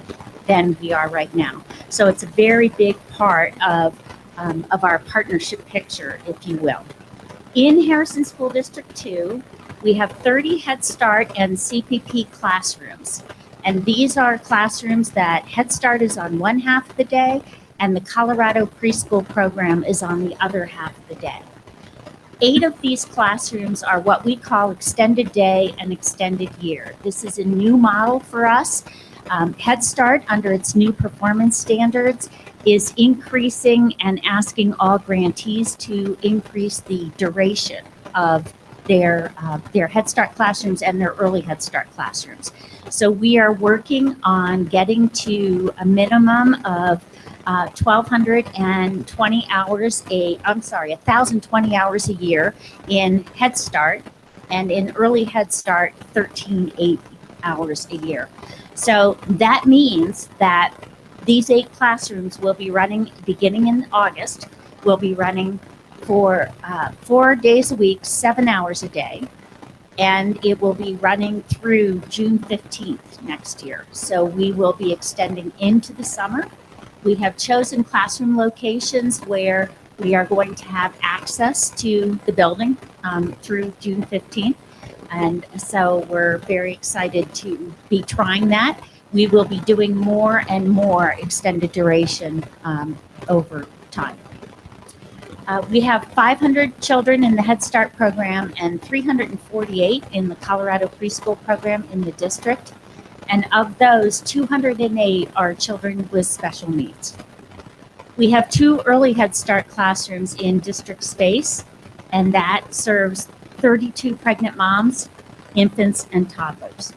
than we are right now. So it's a very big part of our partnership picture, if you will. In Harrison School District 2, we have 30 Head Start and CPP classrooms. And these are classrooms that Head Start is on one half of the day, and the Colorado Preschool Program is on the other half of the day. 8 of these classrooms are what we call extended day and extended year. This is a new model for us. Head Start, under its new performance standards, is increasing and asking all grantees to increase the duration of their Head Start classrooms and their early Head Start classrooms. So we are working on getting to a minimum of 1,220 hours 1,020 hours a year in Head Start, and in Early Head Start, 1,380 hours a year. So that means that these 8 classrooms will be running, beginning in August, will be running for 4 days a week, 7 hours a day, and it will be running through June 15th next year. So we will be extending into the summer. We have chosen classroom locations where we are going to have access to the building through June 15th. And so we're very excited to be trying that. We will be doing more and more extended duration over time. We have 500 children in the Head Start program and 348 in the Colorado Preschool Program in the district. And of those, 208 are children with special needs. We have 2 early Head Start classrooms in district space, and that serves 32 pregnant moms, infants, and toddlers.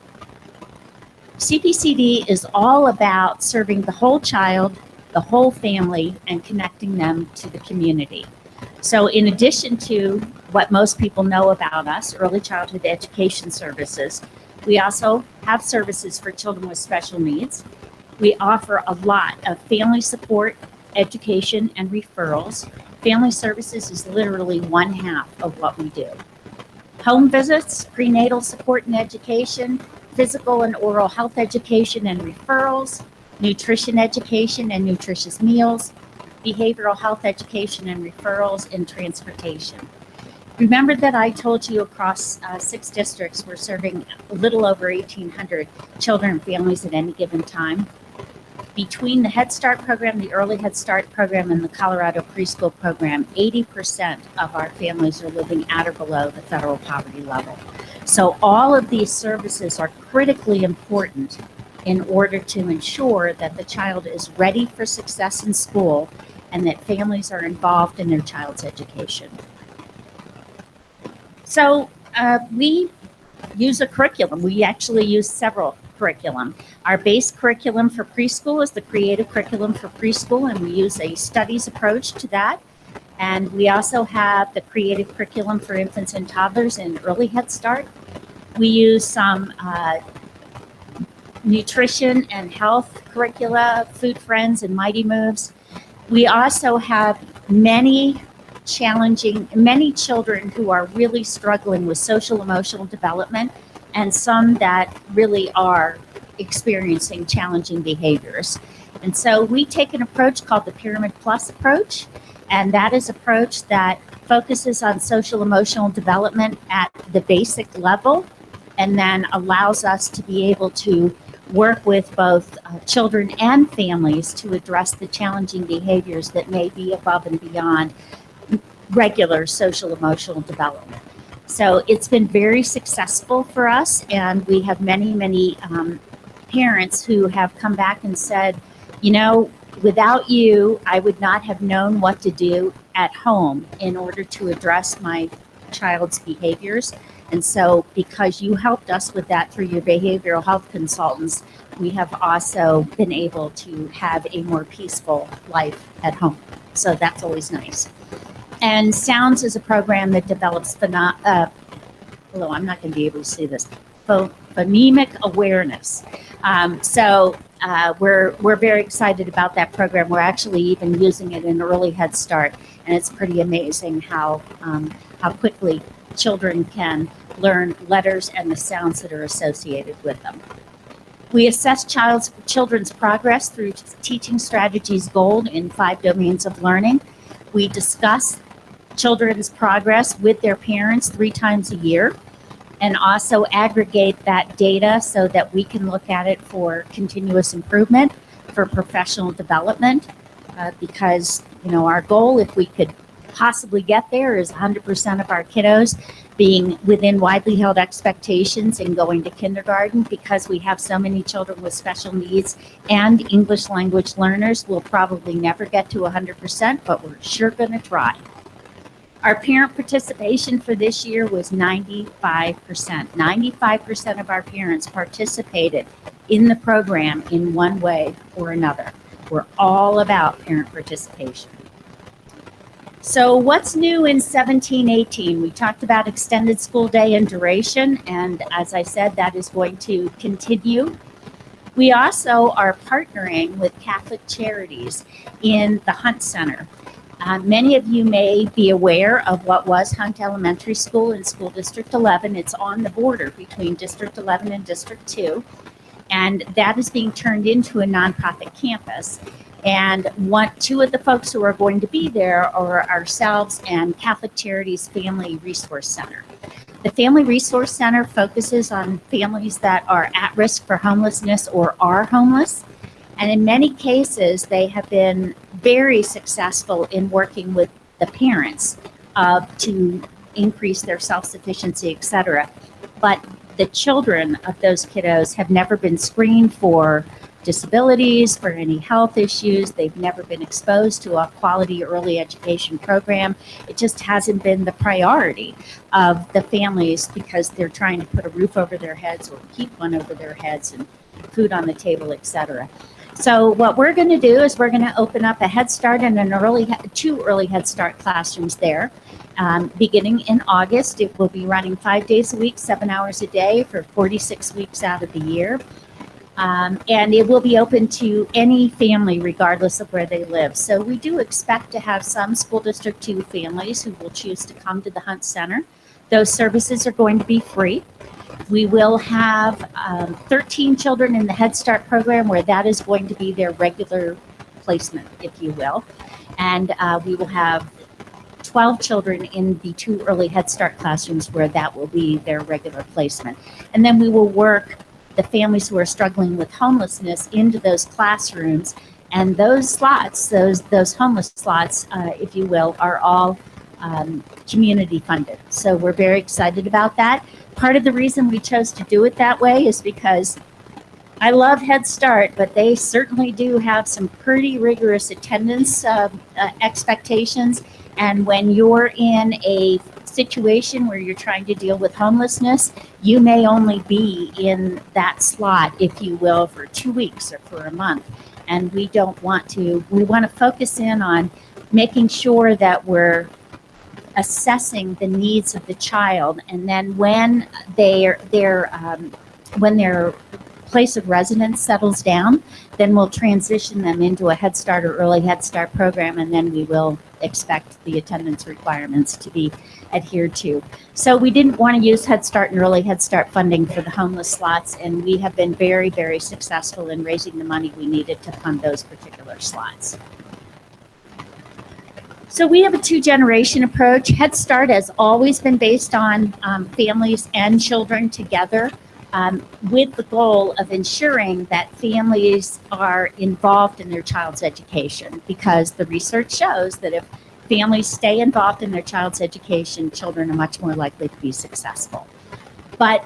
CPCD is all about serving the whole child, the whole family, and connecting them to the community. So in addition to what most people know about us, early childhood education services, we also have services for children with special needs. We offer a lot of family support, education, and referrals. Family services is literally one half of what we do. Home visits, prenatal support and education, physical and oral health education and referrals, nutrition education and nutritious meals, behavioral health education and referrals, and transportation. Remember that I told you across 6 districts we're serving a little over 1,800 children and families at any given time. Between the Head Start program, the Early Head Start program, and the Colorado Preschool program, 80% of our families are living at or below the federal poverty level. So all of these services are critically important in order to ensure that the child is ready for success in school and that families are involved in their child's education. So we use a curriculum. We actually use several curriculum. Our base curriculum for preschool is the creative curriculum for preschool, and we use a studies approach to that. And we also have the creative curriculum for infants and toddlers in Early Head Start. We use some nutrition and health curricula, Food Friends and Mighty Moves. We also have many children who are really struggling with social emotional development, and some that really are experiencing challenging behaviors. And so we take an approach called the Pyramid Plus approach, and that is an approach that focuses on social emotional development at the basic level, and then allows us to be able to work with both children and families to address the challenging behaviors that may be above and beyond regular social emotional development. So it's been very successful for us, and we have many parents who have come back and said, you know, without you, I would not have known what to do at home in order to address my child's behaviors. And so because you helped us with that through your behavioral health consultants, we have also been able to have a more peaceful life at home. So that's always nice. And SOUNDS is a program that develops I'm not going to be able to say this, phonemic awareness. We're very excited about that program. We're actually even using it in Early Head Start, and it's pretty amazing how quickly children can learn letters and the sounds that are associated with them. We assess children's progress through Teaching Strategies Gold in 5 domains of learning. We discuss children's progress with their parents 3 times a year, and also aggregate that data so that we can look at it for continuous improvement, for professional development, because, you know, our goal, if we could possibly get there, is 100% of our kiddos being within widely held expectations and going to kindergarten. Because we have so many children with special needs and English language learners, we'll probably never get to 100%, but we're sure going to try. Our parent participation for this year was 95%. 95% of our parents participated in the program in one way or another. We're all about parent participation. So what's new in 17-18? We talked about extended school day and duration, and as I said, that is going to continue. We also are partnering with Catholic Charities in the Hunt Center. Many of you may be aware of what was Hunt Elementary School in School District 11. It's on the border between District 11 and District 2, and that is being turned into a nonprofit campus. And 2 of the folks who are going to be there are ourselves and Catholic Charities Family Resource Center. The Family Resource Center focuses on families that are at risk for homelessness or are homeless. And in many cases, they have been very successful in working with the parents to increase their self-sufficiency, etc. But the children of those kiddos have never been screened for disabilities, for any health issues. They've never been exposed to a quality early education program. It just hasn't been the priority of the families because they're trying to put a roof over their heads or keep one over their heads and food on the table, etc. So what we're going to do is we're going to open up a Head Start and 2 Early Head Start classrooms there. Beginning in August, it will be running 5 days a week, 7 hours a day for 46 weeks out of the year. And it will be open to any family regardless of where they live. So we do expect to have some School District 2 families who will choose to come to the Hunt Center. Those services are going to be free. We will have 13 children in the Head Start program where that is going to be their regular placement, if you will. And we will have 12 children in the 2 early Head Start classrooms where that will be their regular placement. And then we will work the families who are struggling with homelessness into those classrooms. And those slots, those homeless slots, if you will, are all community funded. So we're very excited about that. Part of the reason we chose to do it that way is because I love Head Start, but they certainly do have some pretty rigorous attendance expectations. And when you're in a situation where you're trying to deal with homelessness, you may only be in that slot, if you will, for 2 weeks or for a month. And we don't want to, we want to focus in on making sure that we're assessing the needs of the child. And then when their place of residence settles down, then we'll transition them into a Head Start or early Head Start program, and then we will expect the attendance requirements to be adhered to. So we didn't want to use Head Start and early Head Start funding for the homeless slots, and we have been very, very successful in raising the money we needed to fund those particular slots. So we have a 2-generation approach. Head Start has always been based on families and children together, with the goal of ensuring that families are involved in their child's education, because the research shows that if families stay involved in their child's education, children are much more likely to be successful. But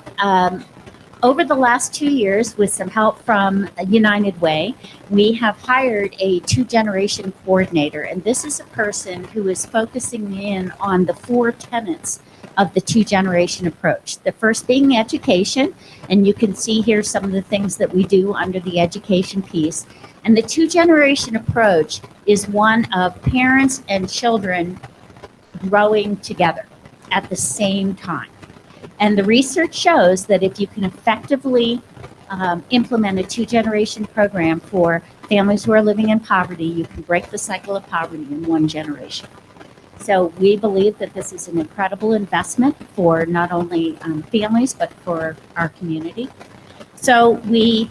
over the last 2 years, with some help from United Way, we have hired a 2-generation coordinator, and this is a person who is focusing in on the 4 tenets of the 2-generation approach. The first being education, and you can see here some of the things that we do under the education piece. And the 2-generation approach is one of parents and children growing together at the same time. And the research shows that if you can effectively implement a 2-generation program for families who are living in poverty, you can break the cycle of poverty in 1 generation. So we believe that this is an incredible investment for not only families, but for our community. So we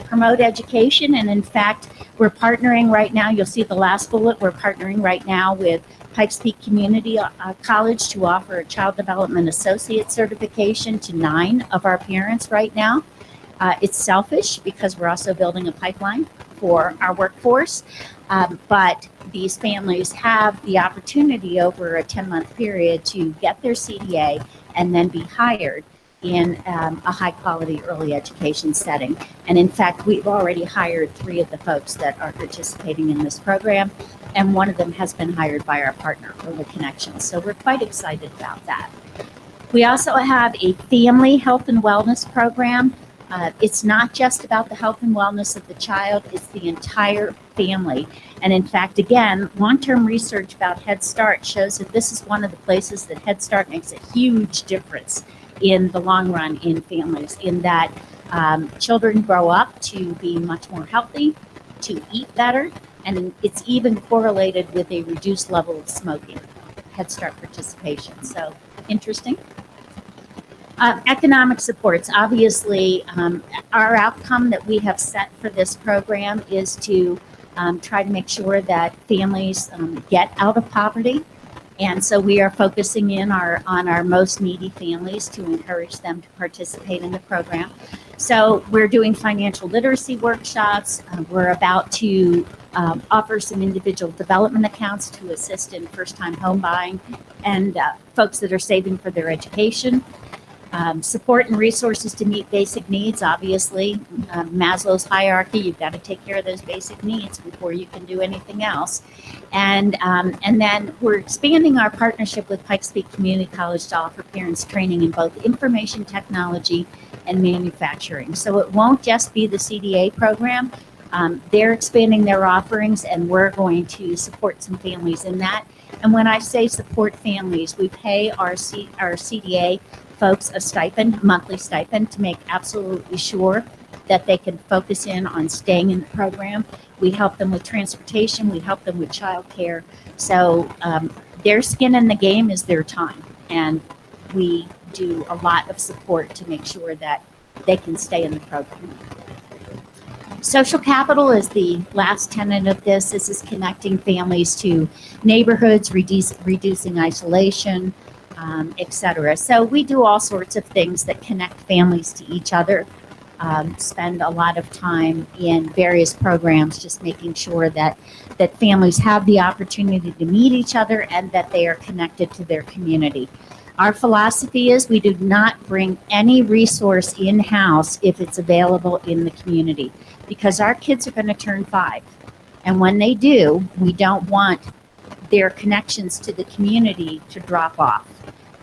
promote education, and in fact, we're partnering right now. You'll see the last bullet. We're partnering right now with Pikes Peak Community College to offer a Child Development Associate certification to 9 of our parents right now. It's selfish because we're also building a pipeline for our workforce, but these families have the opportunity over a 10-month period to get their CDA and then be hired in a high-quality early education setting. And in fact, we've already hired 3 of the folks that are participating in this program, and one of them has been hired by our partner, Early Connections. So we're quite excited about that. We also have a family health and wellness program. It's not just about the health and wellness of the child, it's the entire family. And in fact, again, long-term research about Head Start shows that this is one of the places that Head Start makes a huge difference in the long run in families, in that children grow up to be much more healthy, to eat better, and it's even correlated with a reduced level of smoking, Head Start participation. So interesting. Economic supports. Obviously, our outcome that we have set for this program is to try to make sure that families get out of poverty. And so we are focusing in on our most needy families to encourage them to participate in the program. So we're doing financial literacy workshops. We're about to offer some individual development accounts to assist in first-time home buying and folks that are saving for their education. Support and resources to meet basic needs. Obviously, Maslow's hierarchy, you've got to take care of those basic needs before you can do anything else. And then we're expanding our partnership with Pikes Peak Community College to offer parents training in both information technology and manufacturing. So it won't just be the CDA program. They're expanding their offerings, and we're going to support some families in that. And when I say support families, we pay our CDA folks a stipend, monthly stipend, to make absolutely sure that they can focus in on staying in the program. We help them with transportation, we help them with childcare. So their skin in the game is their time. And we do a lot of support to make sure that they can stay in the program. Social capital is the last tenet of this. This is connecting families to neighborhoods, reducing isolation, etc. So we do all sorts of things that connect families to each other. Spend a lot of time in various programs just making sure that families have the opportunity to meet each other and that they are connected to their community. Our philosophy is we do not bring any resource in-house if it's available in the community, because our kids are going to turn 5. And when they do, we don't want their connections to the community to drop off.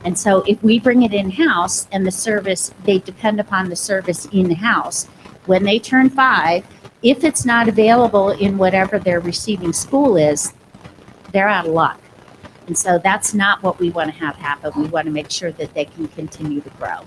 And so if we bring it in-house and the service, they depend upon the service in-house, when they turn 5, if it's not available in whatever their receiving school is, they're out of luck. And so that's not what we want to have happen. We want to make sure that they can continue to grow.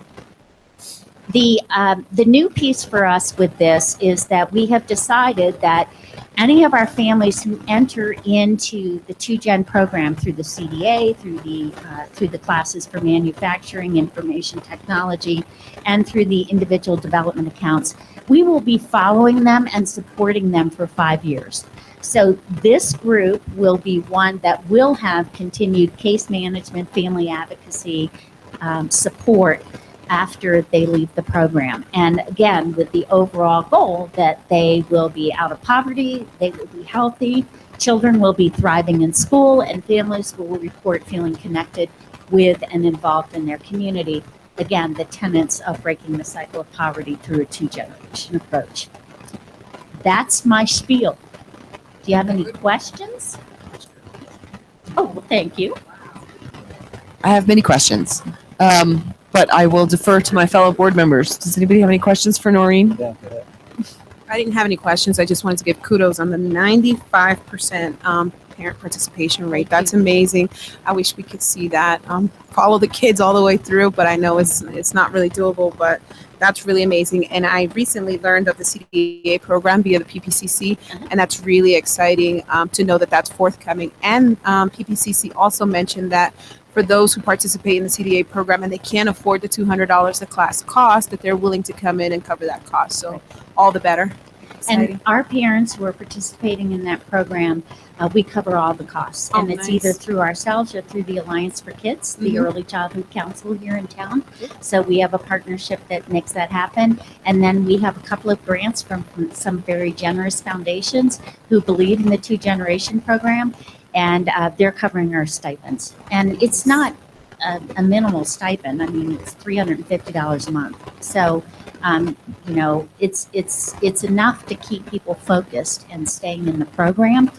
The new piece for us with this is that we have decided that any of our families who enter into the 2-Gen program through the CDA, through the classes for manufacturing, information technology, and through the individual development accounts, we will be following them and supporting them for 5 years. So this group will be one that will have continued case management, family advocacy support after they leave the program. And again, with the overall goal that they will be out of poverty, they will be healthy, children will be thriving in school, and families will report feeling connected with and involved in their community. Again, the tenets of breaking the cycle of poverty through a 2-generation approach. That's my spiel. Do you have any questions? Oh, well, thank you. I have many questions, but I will defer to my fellow board members. Does anybody have any questions for Noreen? I didn't have any questions. I just wanted to give kudos on the 95% parent participation rate. That's amazing. I wish we could see that. Follow the kids all the way through, but I know it's not really doable, but that's really amazing. And I recently learned of the CDA program via the PPCC, and that's really exciting to know that that's forthcoming. And PPCC also mentioned that for those who participate in the CDA program and they can't afford the $200 the class cost, that they're willing to come in and cover that cost. So all the better. Exciting. And our parents who are participating in that program, we cover all the costs. Oh, and it's nice. either through ourselves or through the Alliance for Kids, the Early Childhood Council here in town. So we have a partnership that makes that happen. And then we have a couple of grants from some very generous foundations who believe in the 2-generation program. And they're covering our stipends. And it's not a minimal stipend. I mean, it's $350 a month. So, you know, it's enough to keep people focused and staying in the program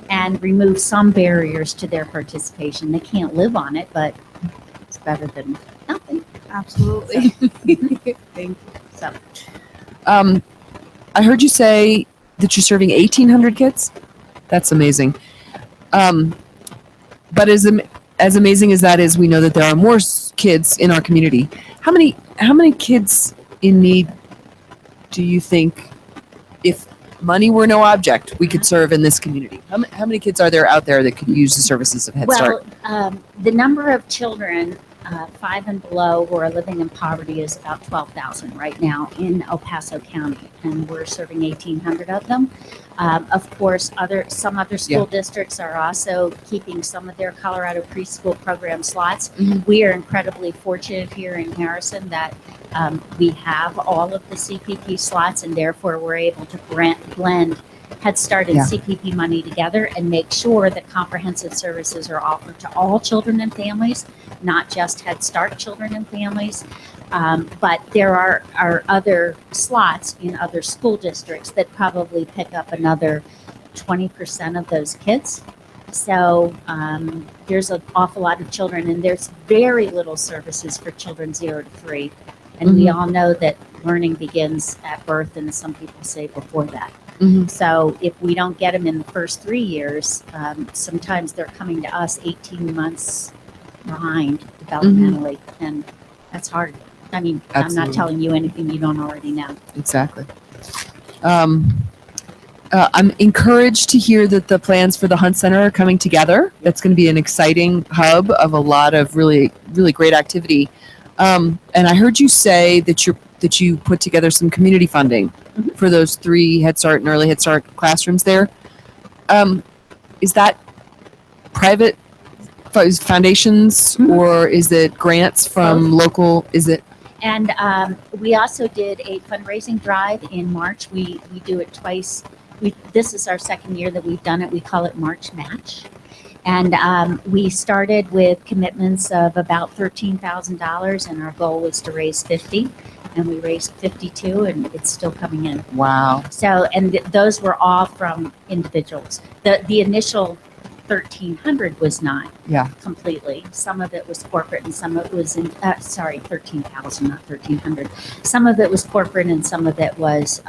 and remove some barriers to their participation. They can't live on it, but it's better than nothing. Absolutely. Thank you. So, I heard you say that you're serving 1,800 kids. That's amazing. But as amazing as that is, we know that there are more kids in our community. How many kids in need do you think, if money were no object, we could serve in this community? How many kids are there out there that could use the services of Head Start? Well, the number of children 5 and below who are living in poverty is about 12,000 right now in El Paso County, and we're serving 1,800 of them. Of course, some other school districts are also keeping some of their Colorado preschool program slots. We are incredibly fortunate here in Harrison that we have all of the CPP slots, and therefore we're able to blend Head Start and CPP money together and make sure that comprehensive services are offered to all children and families, not just Head Start children and families. But there are other slots in other school districts that probably pick up another 20% of those kids. So there's an awful lot of children, and there's very little services for children 0 to 3. And we all know that learning begins at birth, and some people say before that. So if we don't get them in the first 3 years, sometimes they're coming to us 18 months behind developmentally. And That's hard. I mean, I'm Absolutely. not telling you anything you don't already know. Exactly. I'm encouraged to hear that the plans for the Hunt Center are coming together. That's going to be an exciting hub of a lot of really, really great activity. And I heard you say that you put together some community funding for those 3 Head Start and early Head Start classrooms there. Is that private foundations or is it grants from local? Is it? And we also did a fundraising drive in March. We do it twice. This is our second year that we've done it. We call it March Match. And we started with commitments of about $13,000, and our goal was to raise 50, and we raised 52, and it's still coming in. Wow. So, and those were all from individuals. The initial 1,300 was not completely. Some of it was corporate, and some of it was 13,000, not 1,300. Some of it was corporate, and some of it was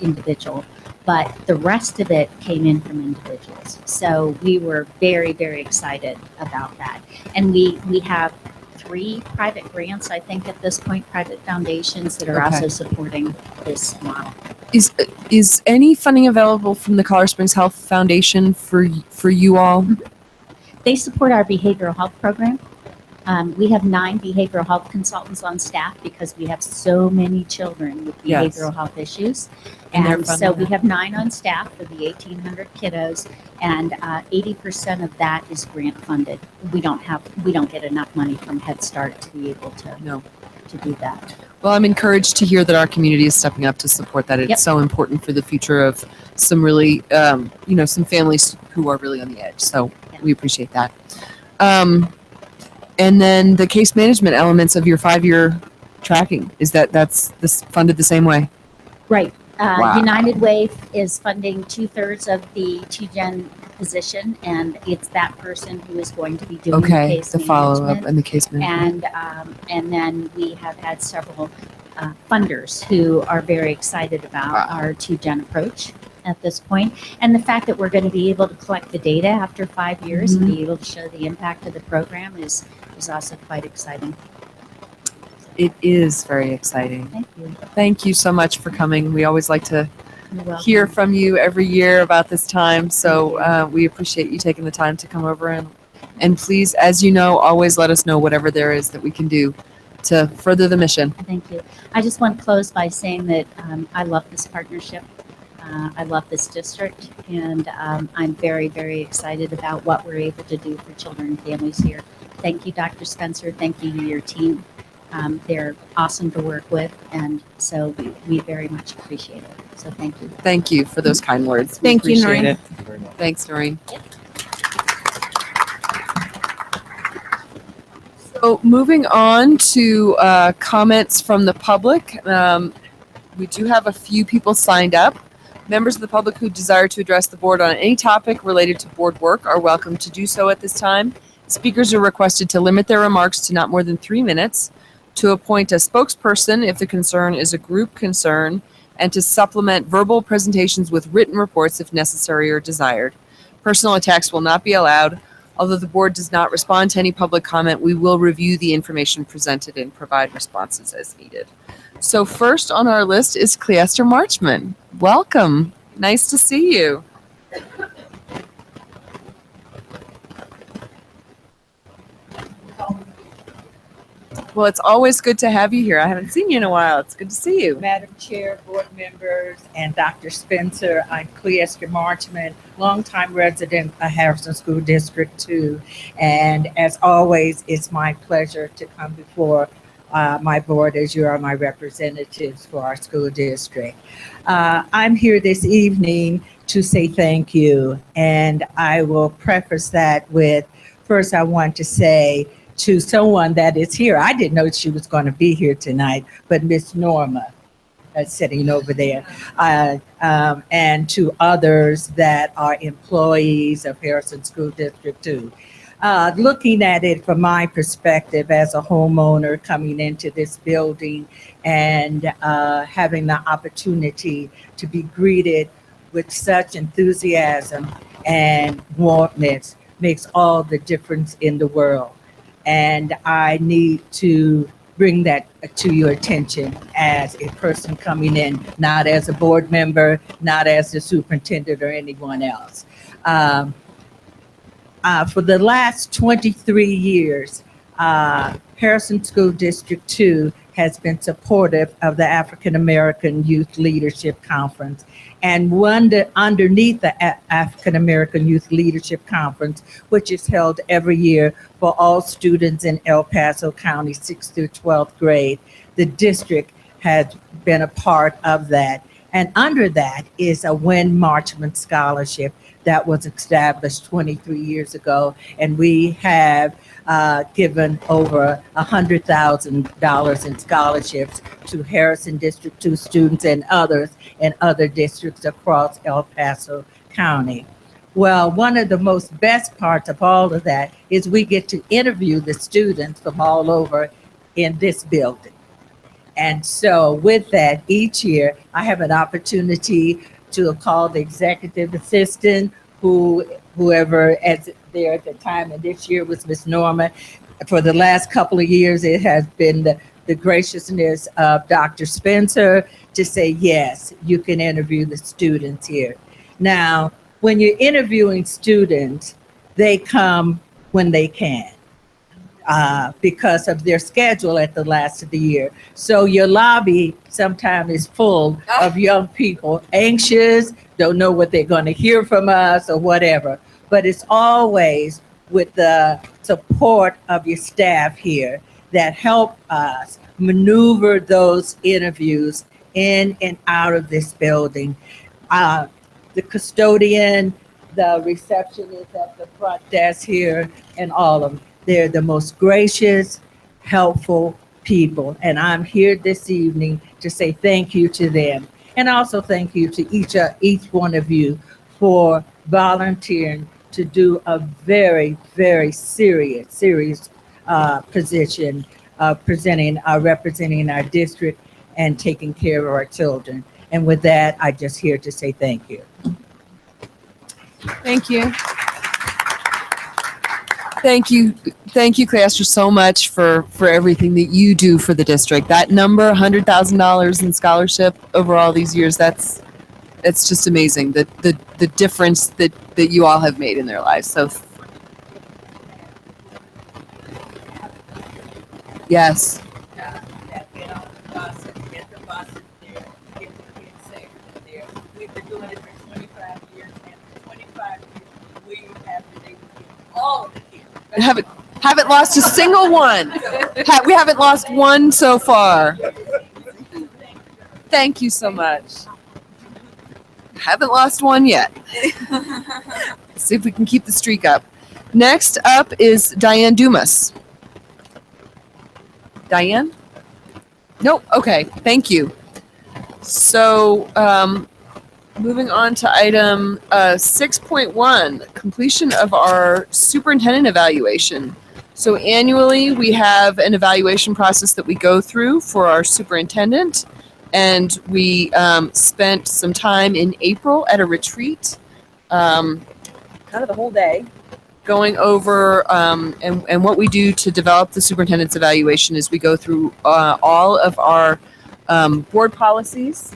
individual. But the rest of it came in from individuals. So we were very, very excited about that. And we have 3 private grants, I think, at this point, private foundations that are also supporting this model. Is any funding available from the Colorado Springs Health Foundation for you all? They support our behavioral health program. We have 9 behavioral health consultants on staff because we have so many children with behavioral health issues. And so we have 9 on staff for the 1,800 kiddos, and 80% of that is grant funded. We don't get enough money from Head Start to be able to do that. Well, I'm encouraged to hear that our community is stepping up to support that. It's so important for the future of some really, some families who are really on the edge. So we appreciate that. And then the case management elements of your 5-year tracking, that's funded the same way? Right. Wow. United Way is funding 2/3 of the TGen position, and it's that person who is going to be doing the case the follow-up management. and the case management. And then we have had several funders who are very excited about our TGen approach at this point. And the fact that we're going to be able to collect the data after 5 years and be able to show the impact of the program is also quite exciting. It is very exciting. Thank you. Thank you so much for coming. We always like to You're welcome. hear from you every year about this time. So we appreciate you taking the time to come over and please, as you know, always let us know whatever there is that we can do to further the mission. Thank you. I just want to close by saying that I love this partnership. I love this district, and I'm very, very excited about what we're able to do for children and families here. Thank you, Dr. Spencer. Thank you to your team. They're awesome to work with, and so we very much appreciate it. So thank you. Thank you for those kind words. Thank you, Noreen. Thank you very much. Thanks, Noreen. So moving on to comments from the public. We do have a few people signed up. Members of the public who desire to address the board on any topic related to board work are welcome to do so at this time. Speakers are requested to limit their remarks to not more than 3 minutes, to appoint a spokesperson if the concern is a group concern, and to supplement verbal presentations with written reports if necessary or desired. Personal attacks will not be allowed. Although the board does not respond to any public comment, we will review the information presented and provide responses as needed. So first on our list is Cleaster Marchman. Welcome. Nice to see you. Well, it's always good to have you here. I haven't seen you in a while. It's good to see you. Madam Chair, board members, and Dr. Spencer, I'm Cleaster Marchman, longtime resident of Harrison School District 2. And as always, it's my pleasure to come before my board as you are my representatives for our school district. I'm here this evening to say thank you. And I will preface that with, first I want to say to someone that is here. I didn't know she was going to be here tonight, but Miss Norma sitting over there, and to others that are employees of Harrison School District 2. Looking at it from my perspective as a homeowner coming into this building and having the opportunity to be greeted with such enthusiasm and warmness makes all the difference in the world. And I need to bring that to your attention as a person coming in, not as a board member, not as the superintendent or anyone else. For the last 23 years, Harrison School District 2 has been supportive of the African American Youth Leadership Conference. And underneath the African American Youth Leadership Conference, which is held every year for all students in El Paso County, 6th through 12th grade, the district has been a part of that. And under that is a Win Marchman Scholarship that was established 23 years ago. And we have given over $100,000 in scholarships to Harrison District 2 students and others in other districts across El Paso County. Well, one of the most best parts of all of that is we get to interview the students from all over in this building. And so with that, each year I have an opportunity to call the executive assistant, whoever is there at the time, and this year was Miss Norma. For the last couple of years, it has been the graciousness of Dr. Spencer to say, yes, you can interview the students here. Now, when you're interviewing students, they come when they can. Because of their schedule at the last of the year. So your lobby sometimes is full of young people, anxious, don't know what they're going to hear from us or whatever. But it's always with the support of your staff here that help us maneuver those interviews in and out of this building. The custodian, the receptionist at the front desk here, and all of them. They're the most gracious, helpful people. And I'm here this evening to say thank you to them. And also thank you to each one of you for volunteering to do a very, very serious position representing our district and taking care of our children. And with that, I'm just here to say thank you. Thank you. Thank you, Cleaster, so much for everything that you do for the district. That number, $100,000 in scholarship over all these years, it's just amazing. The difference that you all have made in their lives. So yes. We've been doing it for 25 years, and for 25 years, we have been able to get all of it here. Haven't lost a single one. We haven't lost one so far. Thank you so much. Haven't lost one yet. Let's see if we can keep the streak up. Next up is Diane Dumas. Diane? Nope. Okay. Thank you. So, moving on to item 6.1, completion of our superintendent evaluation. So annually, we have an evaluation process that we go through for our superintendent, and we spent some time in April at a retreat, kind of the whole day, going over and what we do to develop the superintendent's evaluation is we go through all of our board policies.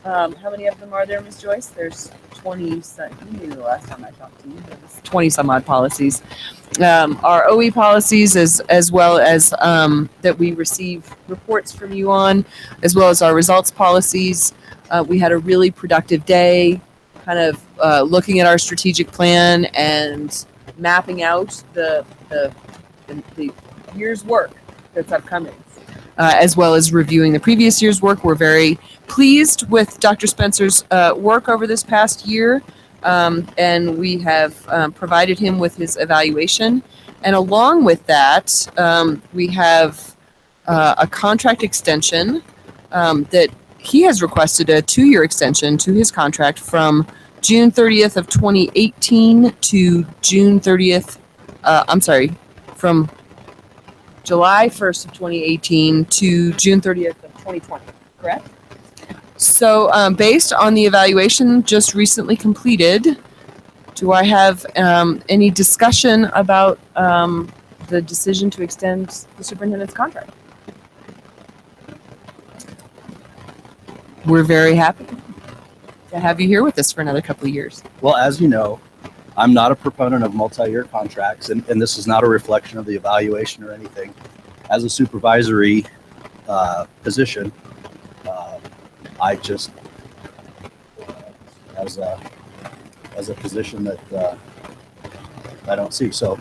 How many of them are there, Ms. Joyce? There's 20, you knew the last time I talked to you. There's 20 some odd policies. Our OE policies as well as that we receive reports from you on, as well as our results policies. We had a really productive day, kind of looking at our strategic plan and mapping out the year's work that's upcoming. As well as reviewing the previous year's work. We're very pleased with Dr. Spencer's work over this past year, and we have provided him with his evaluation. And along with that, we have a contract extension that he has requested a 2-year extension to his contract from June 30th of 2018 to June 30th, from July 1st of 2018 to June 30th of 2020, correct? So based on the evaluation just recently completed, do I have any discussion about the decision to extend the superintendent's contract? we're very happy to have you here with us for another couple of years. Well, as you know, I'm not a proponent of multi-year contracts, and this is not a reflection of the evaluation or anything. As a supervisory position, I just, as a position that I don't see. So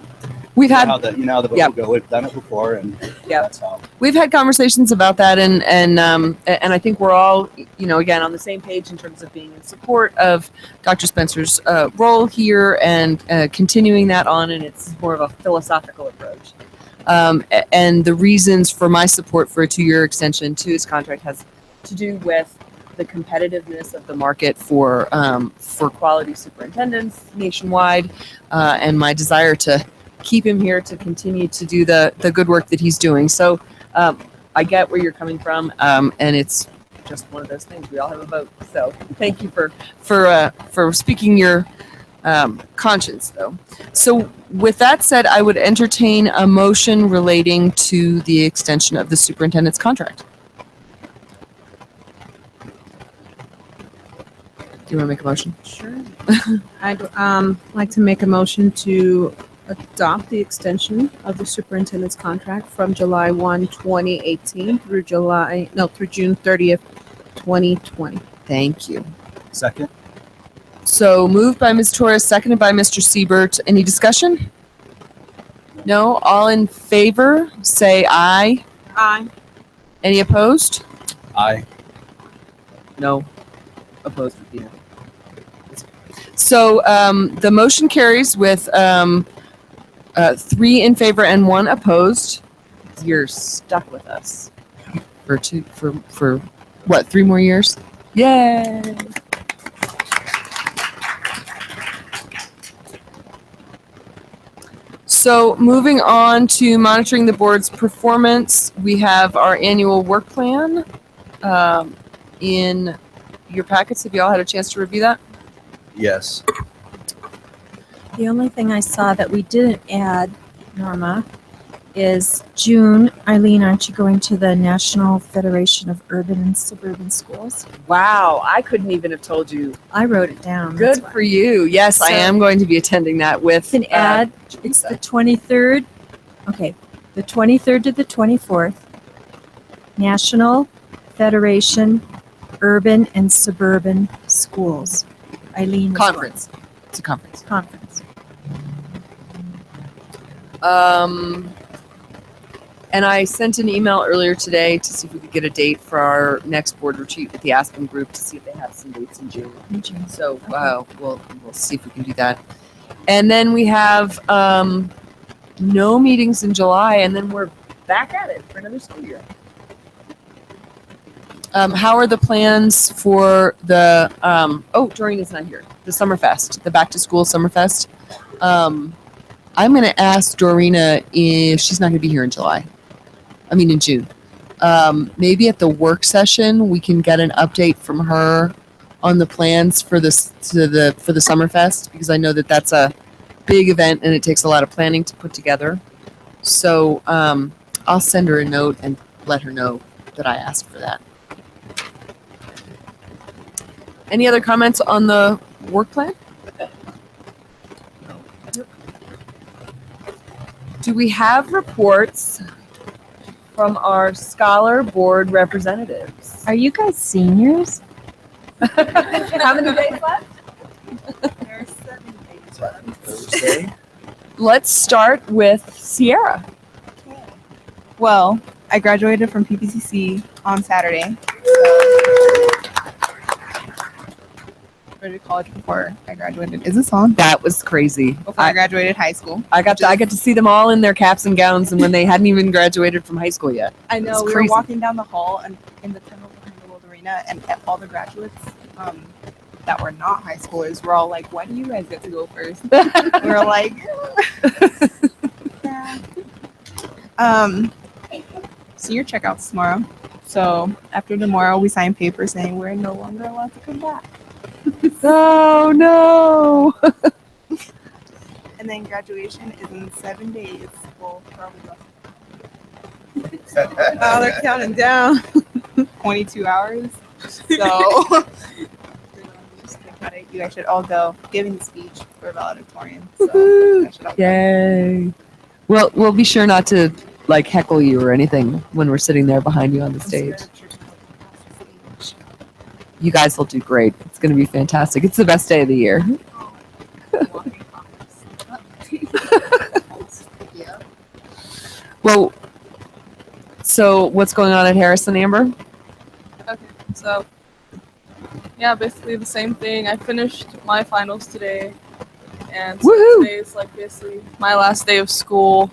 We've had how the vote will go. We've done it before, and that's how. We've had conversations about that, and I think we're all, again, on the same page in terms of being in support of Dr. Spencer's role here and continuing that on, and it's more of a philosophical approach. And the reasons for my support for a 2-year extension to his contract has to do with the competitiveness of the market for quality superintendents nationwide, and my desire to keep him here to continue to do the good work that he's doing. So I get where you're coming from, and it's just one of those things. We all have a vote. So thank you for speaking your conscience, though. So with that said, I would entertain a motion relating to the extension of the superintendent's contract. Do you want to make a motion? Sure. I'd like to make a motion to adopt the extension of the superintendent's contract from July 1, 2018 through June 30th, 2020. Thank you. Second. So moved by Ms. Torres, seconded by Mr. Siebert. Any discussion? No? All in favor, say aye. Aye. Any opposed? Aye. No. Opposed would be no. So the motion carries with 3 in favor and 1 opposed. You're stuck with us for what, 3 more years? Yay! So moving on to monitoring the board's performance, we have our annual work plan in your packets. Have you all had a chance to review that? Yes. The only thing I saw that we didn't add, Norma, is June. Eileen, aren't you going to the National Federation of Urban and Suburban Schools? Wow, I couldn't even have told you. I wrote it down. Good for you. Yes, I So- am going to be attending that with. Can add, it's the 23rd. Okay, the 23rd to the 24th. National Federation Urban and Suburban Schools. Eileen. was Conference. It's a conference. Conference. And I sent an email earlier today to see if we could get a date for our next board retreat with the Aspen group to see if they have some dates in June. So we'll see if we can do that. And then we have no meetings in July, and then we're back at it for another school year. How are the plans for the Doreen is not here. The Summerfest, the back to school Summerfest. I'm going to ask Dorina if she's not going to be here in in June. Maybe at the work session we can get an update from her on the plans for the Summerfest, because I know that that's a big event and it takes a lot of planning to put together. So I'll send her a note and let her know that I asked for that. Any other comments on the work plan? Do we have reports from our Scholar Board representatives? Are you guys seniors? How many days left? There are 7 days left. Thursday. Let's start with Sierra. Well, I graduated from PPCC on Saturday. Graduated college before I graduated. Is this on? That was crazy. Before I graduated high school. I got to see them all in their caps and gowns, and when they hadn't even graduated from high school yet. I know, It's we crazy. were walking down the hall and in the tunnel behind the World Arena, and all the graduates that were not high schoolers were all like, "Why do you guys get to go first?" We were like, "Yeah." Senior checkouts tomorrow. So after tomorrow, we sign papers saying we're no longer allowed to come back. Oh no! And then graduation is in 7 days. Well, probably less. Oh, they're counting down. 22 hours. So just think about it. You guys should all go giving the speech for valedictorian. So you guys should all go. Yay. Well, we'll be sure not to like heckle you or anything when we're sitting there behind you on the stage. You guys will do great. It's going to be fantastic. It's the best day of the year. Well, so what's going on at Harrison, Amber? Okay, so yeah, basically the same thing. I finished my finals today, and so Woohoo! today is like basically my last day of school,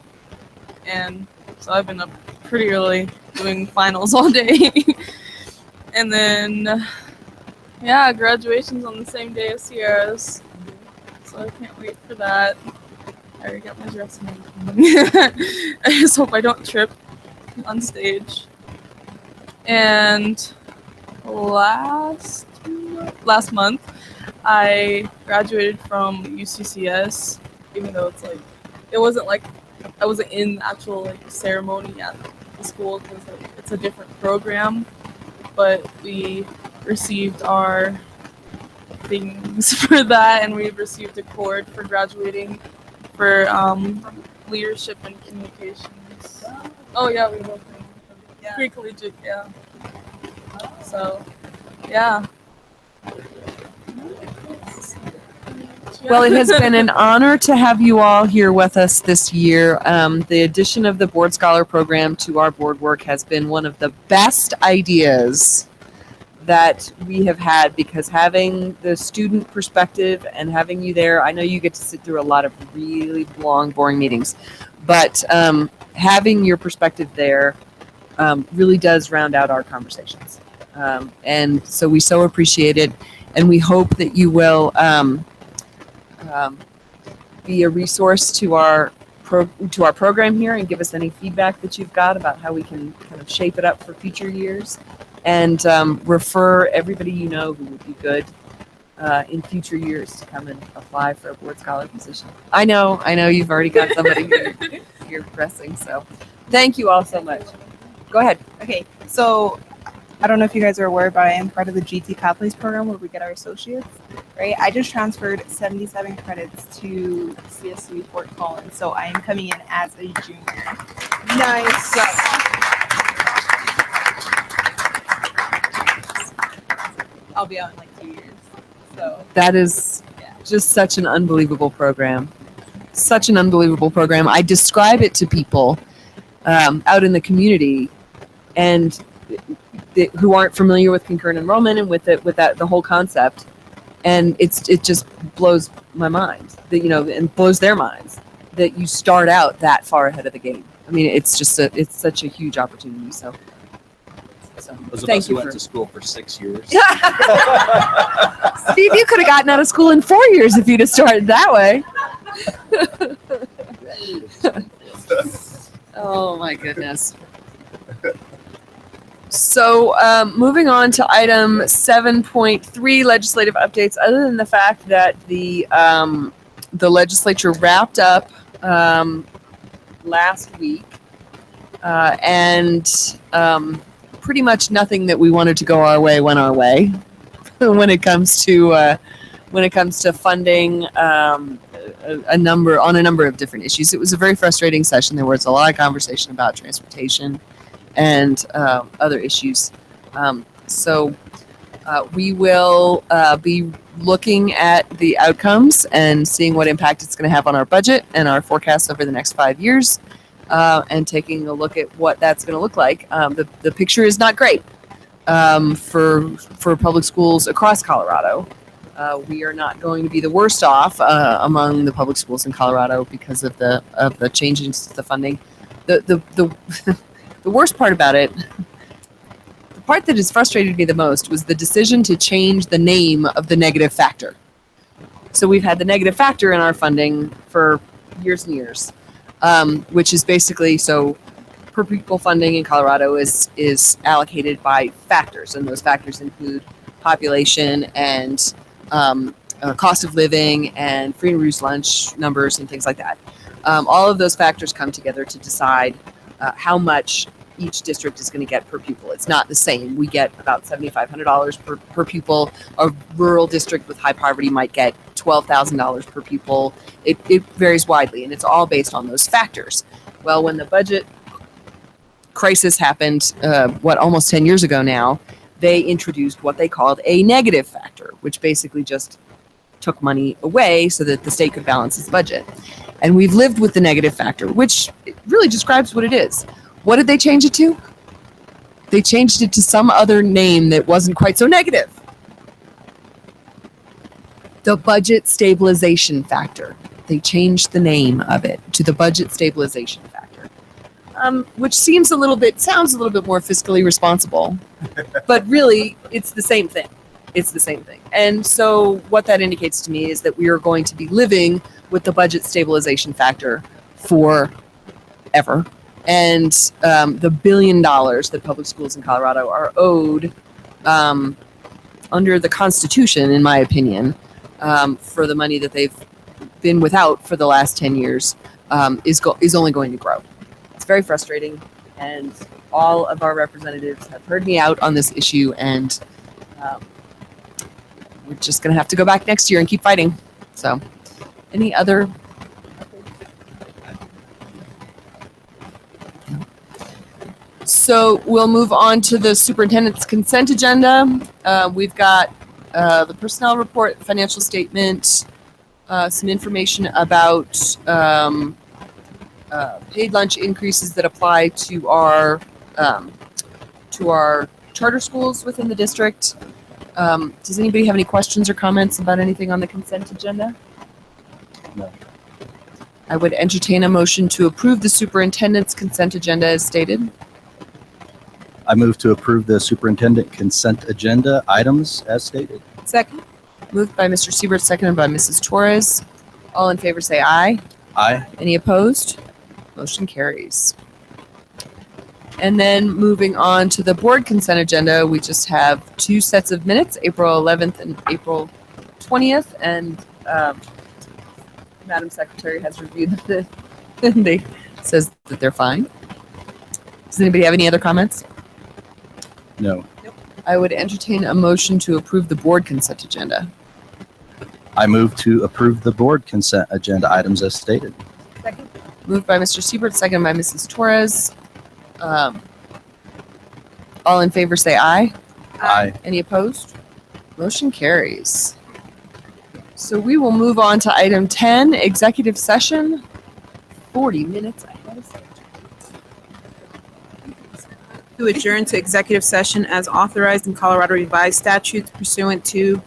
and so I've been up pretty early doing finals all day, and then yeah, graduation's on the same day as Sierra's, so I can't wait for that. I already got my dress and everything. I just hope I don't trip on stage. And last month, I graduated from UCCS, even though it's like, it wasn't like, I wasn't in the actual like ceremony at the school because like, it's a different program, but we received our things for that, and we received a cord for graduating for leadership and communications. Oh yeah, we both pre-collegiate, yeah. So, yeah. Well, it has been an honor to have you all here with us this year. The addition of the Board Scholar program to our board work has been one of the best ideas that we have had, because having the student perspective and having you there, I know you get to sit through a lot of really long, boring meetings, but having your perspective there really does round out our conversations. And so we so appreciate it, and we hope that you will be a resource to our program here and give us any feedback that you've got about how we can kind of shape it up for future years, and refer everybody you know who would be good in future years to come and apply for a board scholar position. I know you've already got somebody who you're pressing, so thank you all so much. Go ahead. Okay, so I don't know if you guys are aware, but I am part of the GT Pathways program where we get our associates, right? I just transferred 77 credits to CSU Fort Collins, so I am coming in as a junior. Nice. I'll be out in like 2 years. So That is just such an unbelievable program. Such an unbelievable program. I describe it to people out in the community, and who aren't familiar with concurrent enrollment and with the whole concept, and it just blows my mind that, and blows their minds that you start out that far ahead of the game. I mean, it's such a huge opportunity. So Those of thank us who you went for to school for 6 years. Steve, you could have gotten out of school in 4 years if you'd have started that way. Oh my goodness. So moving on to item 7.3, legislative updates. Other than the fact that the legislature wrapped up last week, and pretty much nothing that we wanted to go our way went our way when it comes to funding a number of different issues. It was a very frustrating session. There was a lot of conversation about transportation and other issues. So we will be looking at the outcomes and seeing what impact it's going to have on our budget and our forecasts over the next 5 years, and taking a look at what that's going to look like. The picture is not great for public schools across Colorado. We are not going to be the worst off among the public schools in Colorado because of the changes to the funding. The worst part about it, the part that has frustrated me the most, was the decision to change the name of the negative factor. So we've had the negative factor in our funding for years and years, which is basically, so per pupil funding in Colorado is allocated by factors, and those factors include population and cost of living and free and reduced lunch numbers and things like that. All of those factors come together to decide how much each district is going to get per pupil. It's not the same. We get about $7,500 per pupil. A rural district with high poverty might get $12,000 per pupil. It varies widely, and it's all based on those factors. Well, when the budget crisis happened, almost 10 years ago now, they introduced what they called a negative factor, which basically just took money away so that the state could balance its budget. And we've lived with the negative factor, which really describes what it is. What did they change it to? They changed it to some other name that wasn't quite so negative. The budget stabilization factor. They changed the name of it to the budget stabilization factor, which sounds a little bit more fiscally responsible, but really it's the same thing. It's the same thing. And so what that indicates to me is that we are going to be living with the budget stabilization factor forever. And the $1 billion that public schools in Colorado are owed under the Constitution, in my opinion, for the money that they've been without for the last 10 years is only going to grow. It's very frustrating, and all of our representatives have heard me out on this issue, and we're just going to have to go back next year and keep fighting. So, any other? So we'll move on to the superintendent's consent agenda. We've got the personnel report, financial statement, some information about paid lunch increases that apply to our charter schools within the district. Does anybody have any questions or comments about anything on the consent agenda? No. I would entertain a motion to approve the superintendent's consent agenda as stated. I move to approve the superintendent consent agenda items as stated. Second. Moved by Mr. Siebert, seconded by Mrs. Torres. All in favor say aye. Aye. Any opposed? Motion carries. And then moving on to the board consent agenda, we just have 2 sets of minutes, April 11th and April 20th. And Madam Secretary has reviewed them and they says that they're fine. Does anybody have any other comments? No. I would entertain a motion to approve the board consent agenda. I move to approve the board consent agenda items as stated. Second. Moved by Mr. Siebert, seconded by Mrs. Torres. All in favor say aye. Aye. Any opposed? Motion carries. So we will move on to item 10, executive session. 40 minutes ahead of schedule. To adjourn to executive session as authorized in Colorado Revised Statutes pursuant to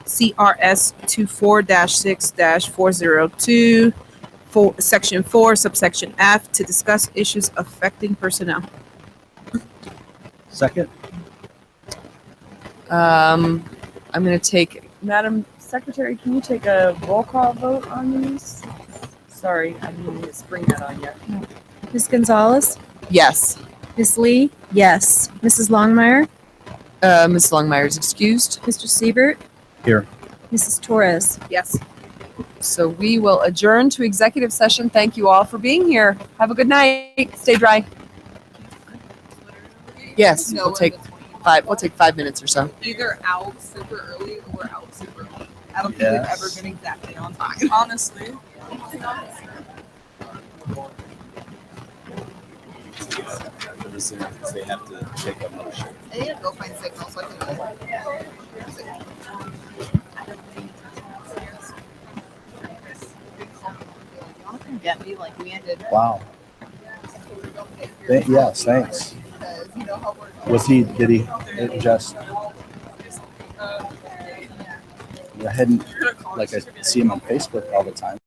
CRS 24-6-402, Section 4, subsection F, to discuss issues affecting personnel. Second. I'm going to take, Madam Secretary, can you take a roll call vote on these? Sorry, I didn't spring that on yet. Ms. Gonzalez? Yes. Ms. Lee? Yes. Mrs. Longmire? Ms. Longmire is excused. Mr. Siebert? Here. Mrs. Torres? Yes. So we will adjourn to executive session. Thank you all for being here. Have a good night. Stay dry. Yes, we'll take 5 minutes or so. Either out super early or out super late. I don't think we've ever been exactly on time. Honestly. They have to take a motion. I need to go find signal so I can. Y'all can get me like we ended. Wow. Yes, thanks. Was he, did he just? I hadn't, like I see him on Facebook all the time.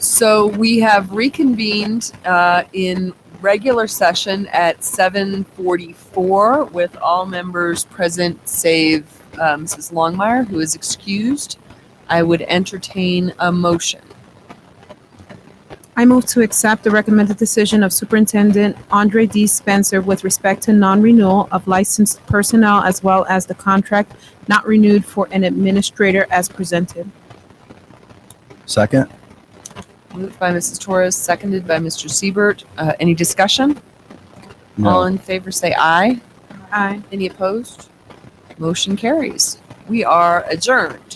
So we have reconvened in regular session at 7:44 with all members present save Mrs. Longmire, who is excused. I would entertain a motion. I move to accept the recommended decision of Superintendent Andre D. Spencer with respect to non-renewal of licensed personnel as well as the contract not renewed for an administrator as presented. Second? Moved by Mrs. Torres, seconded by Mr. Siebert. Any discussion? All in favor say aye. Aye. Any opposed? Motion carries. We are adjourned.